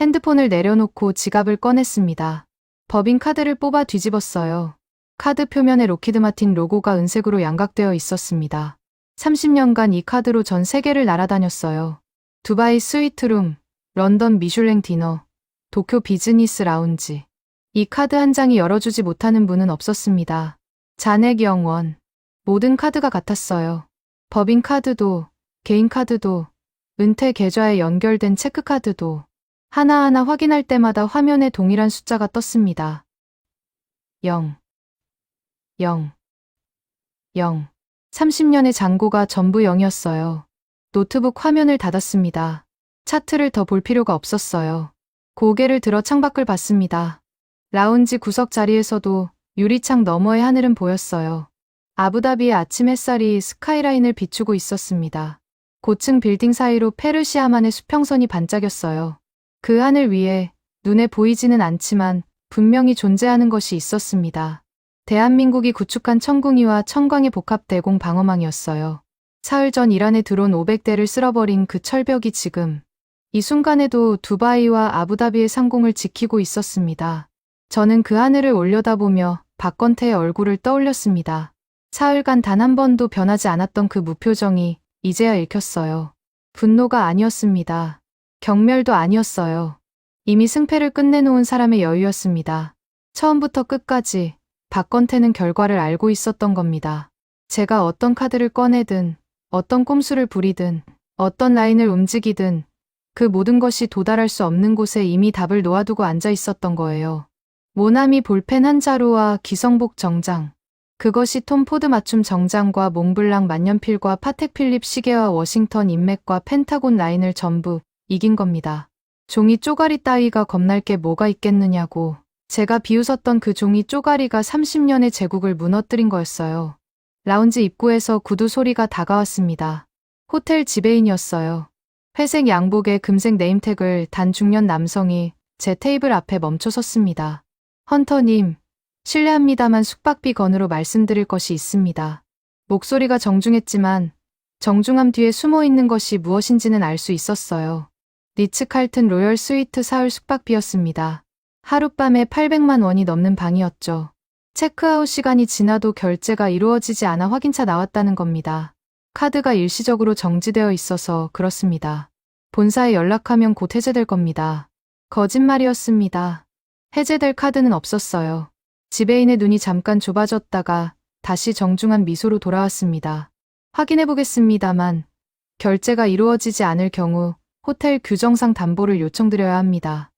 핸드폰을 내려놓고 지갑을 꺼냈습니다. 법인 카드를 뽑아 뒤집었어요. 카드 표면에 로키드 마틴 로고가 은색으로 양각되어 있었습니다. 30년간 이 카드로 전 세계를 날아다녔어요. 두바이 스위트룸, 런던 미슐랭 디너, 도쿄 비즈니스 라운지. 이 카드 한 장이 열어주지 못하는 분은 없었습니다. 잔액 영원. 모든 카드가 같았어요. 법인 카드도, 개인 카드도, 은퇴 계좌에 연결된 체크카드도 하나하나 확인할 때마다 화면에 동일한 숫자가 떴습니다. 0, 0, 0. 30년의 잔고가 전부 0이었어요. 노트북 화면을 닫았습니다. 차트를 더 볼 필요가 없었어요. 고개를 들어 창밖을 봤습니다. 라운지 구석 자리에서도 유리창 너머의 하늘은 보였어요. 아부다비의 아침 햇살이 스카이라인을 비추고 있었습니다. 고층 빌딩 사이로 페르시아만의 수평선이 반짝였어요. 그 하늘 위에 눈에 보이지는 않지만 분명히 존재하는 것이 있었습니다. 대한민국이 구축한 천궁이와 천광의 복합 대공 방어망이었어요. 사흘 전 이란에 들어온 500대를 쓸어버린 그 철벽이 지금 이 순간에도 두바이와 아부다비의 상공을 지키고 있었습니다. 저는 그 하늘을 올려다보며 박건태의 얼굴을 떠올렸습니다. 사흘간 단 한 번도 변하지 않았던 그 무표정이 이제야 읽혔어요. 분노가 아니었습니다. 경멸도 아니었어요. 이미 승패를 끝내놓은 사람의 여유였습니다. 처음부터 끝까지 박건태는 결과를 알고 있었던 겁니다. 제가 어떤 카드를 꺼내든 어떤 꼼수를 부리든 어떤 라인을 움직이든 그 모든 것이 도달할 수 없는 곳에 이미 답을 놓아두고 앉아 있었던 거예요. 모나미 볼펜 한 자루와 기성복 정장. 그것이 톰 포드 맞춤 정장과 몽블랑 만년필과 파텍 필립 시계와 워싱턴 인맥과 펜타곤 라인을 전부 이긴 겁니다. 종이 쪼가리 따위가 겁날 게 뭐가 있겠느냐고. 제가 비웃었던 그 종이 쪼가리가 30년의 제국을 무너뜨린 거였어요. 라운지 입구에서 구두 소리가 다가왔습니다. 호텔 지배인이었어요. 회색 양복에 금색 네임택을 단 중년 남성이 제 테이블 앞에 멈춰 섰습니다. 헌터님, 실례합니다만 숙박비 건으로 말씀드릴 것이 있습니다. 목소리가 정중했지만 정중함 뒤에 숨어 있는 것이 무엇인지는 알 수 있었어요. 리츠 칼튼 로열 스위트 사흘 숙박비였습니다. 하룻밤에 800만 원이 넘는 방이었죠. 체크아웃 시간이 지나도 결제가 이루어지지 않아 확인차 나왔다는 겁니다. 카드가 일시적으로 정지되어 있어서 그렇습니다. 본사에 연락하면 곧 해제될 겁니다. 거짓말이었습니다. 해제될 카드는 없었어요. 지배인의 눈이 잠깐 좁아졌다가 다시 정중한 미소로 돌아왔습니다. 확인해보겠습니다만 결제가 이루어지지 않을 경우 호텔 규정상 담보를 요청드려야 합니다.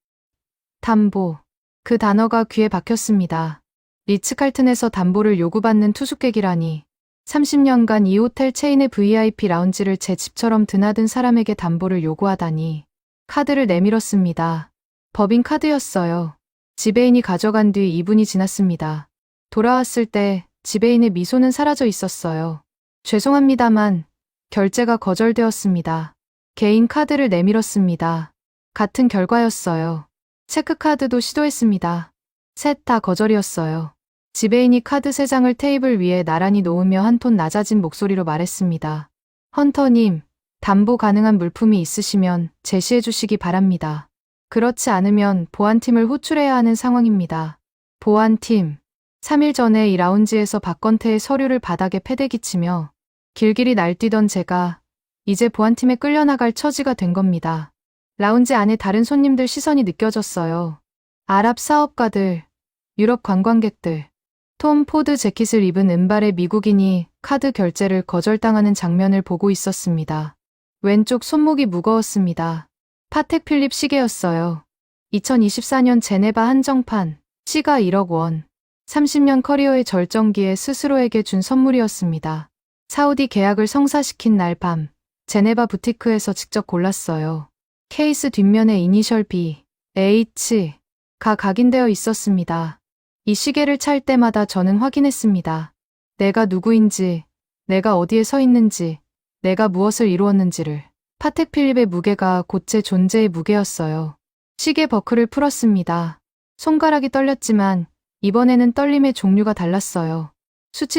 담보. 그 단어가 귀에 박혔습니다. 리츠칼튼에서 담보를 요구받는 투숙객이라니. 30년간 이 호텔 체인의 VIP 라운지를 제 집처럼 드나든 사람에게 담보를 요구하다니. 카드를 내밀었습니다. 법인 카드였어요. 지배인이 가져간 뒤 2분이 지났습니다. 돌아왔을 때 지배인의 미소는 사라져 있었어요. 죄송합니다만 결제가 거절되었습니다. 개인 카드를 내밀었습니다. 같은 결과였어요. 체크카드도 시도했습니다. 셋 다 거절이었어요. 지배인이 카드 3장을 테이블 위에 나란히 놓으며 한 톤 낮아진 목소리로 말했습니다. 헌터님, 담보 가능한 물품이 있으시면 제시해 주시기 바랍니다. 그렇지 않으면 보안팀을 호출해야 하는 상황입니다. 보안팀. 3일 전에 이 라운지에서 박건태의 서류를 바닥에 패대기치며 길길이 날뛰던 제가 이제 보안팀에 끌려나갈 처지가 된 겁니다. 라운지 안에 다른 손님들 시선이 느껴졌어요. 아랍 사업가들, 유럽 관광객들, 톰 포드 재킷을 입은 은발의 미국인이 카드 결제를 거절당하는 장면을 보고 있었습니다. 왼쪽 손목이 무거웠습니다. 파텍 필립 시계였어요. 2024년 제네바 한정판, 시가 1억 원. 30년 커리어의 절정기에 스스로에게 준 선물이었습니다. 사우디 계약을 성사시킨 날 밤, 제네바 부티크에서 직접 골랐어요. 케이스 뒷면에 이니셜 B, H가 각인되어 있었습니다. 이 시계를 찰 때마다 저는 확인했습니다. 내가 누구인지, 내가 어디에 서 있는지, 내가 무엇을 이루었는지를. 파텍 필립의 무게가 곧 제 존재의 무게였어요. 시계 버클을 풀었습니다. 손가락이 떨렸지만 이번에는 떨림의 종류가 달랐어요.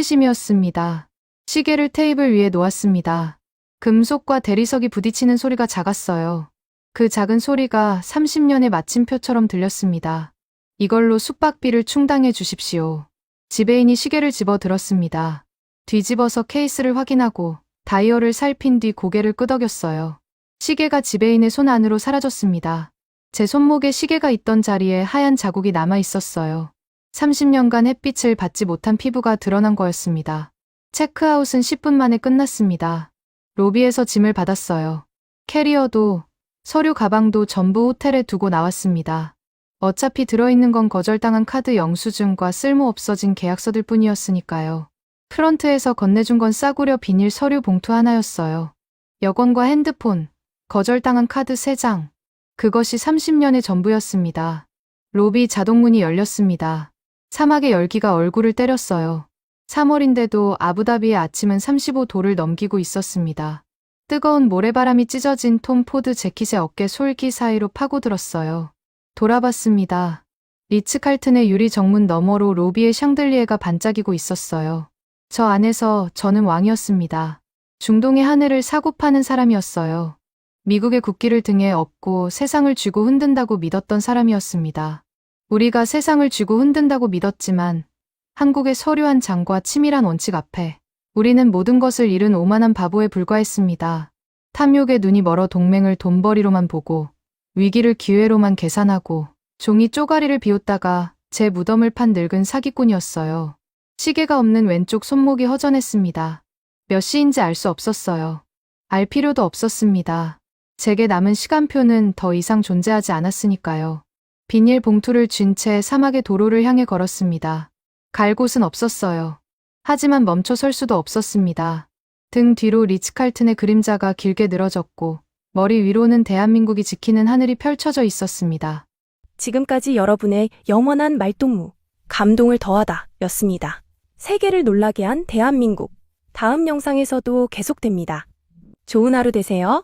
수치심이었습니다. 시계를 테이블 위에 놓았습니다. 금속과 대리석이 부딪히는 소리가 작았어요. 그 작은 소리가 30년의 마침표처럼 들렸습니다. 이걸로 숙박비를 충당해 주십시오. 지배인이 시계를 집어 들었습니다. 뒤집어서 케이스를 확인하고 다이얼을 살핀 뒤 고개를 끄덕였어요. 시계가 지배인의 손 안으로 사라졌습니다. 제 손목에 시계가 있던 자리에 하얀 자국이 남아 있었어요. 30년간 햇빛을 받지 못한 피부가 드러난 거였습니다. 체크아웃은 10분 만에 끝났습니다. 로비에서 짐을 받았어요. 캐리어도 서류 가방도 전부 호텔에 두고 나왔습니다. 어차피 들어있는 건 거절당한 카드 영수증과 쓸모없어진 계약서들 뿐이었으니까요. 프런트에서 건네준 건 싸구려 비닐 서류 봉투 하나였어요. 여권과 핸드폰, 거절당한 카드 3장. 그것이 30년의 전부였습니다. 로비 자동문이 열렸습니다. 사막의 열기가 얼굴을 때렸어요. 3월인데도 아부다비의 아침은 35도를 넘기고 있었습니다. 뜨거운 모래바람이 찢어진 톰 포드 재킷의 어깨 솔기 사이로 파고들었어요. 돌아봤습니다. 리츠칼튼의 유리 정문 너머로 로비의 샹들리에가 반짝이고 있었어요. 저 안에서 저는 왕이었습니다. 중동의 하늘을 사고 파는 사람이었어요. 미국의 국기를 등에 업고 세상을 쥐고 흔든다고 믿었던 사람이었습니다. 우리가 세상을 쥐고 흔든다고 믿었지만 한국의 서류한 장과 치밀한 원칙 앞에 우리는 모든 것을 잃은 오만한 바보에 불과했습니다. 탐욕에 눈이 멀어 동맹을 돈벌이로만 보고 위기를 기회로만 계산하고 종이 쪼가리를 비웃다가 제 무덤을 판 늙은 사기꾼이었어요. 시계가 없는 왼쪽 손목이 허전했습니다. 몇 시인지 알 수 없었어요. 알 필요도 없었습니다. 제게 남은 시간표는 더 이상 존재하지 않았으니까요. 비닐 봉투를 쥔 채 사막의 도로를 향해 걸었습니다. 갈 곳은 없었어요. 하지만 멈춰 설 수도 없었습니다. 등 뒤로 리츠칼튼의 그림자가 길게 늘어졌고 머리 위로는 대한민국이 지키는 하늘이 펼쳐져 있었습니다. 지금까지 여러분의 영원한 말동무, 감동을 더하다 였습니다. 세계를 놀라게 한 대한민국. 다음 영상에서도 계속됩니다. 좋은 하루 되세요.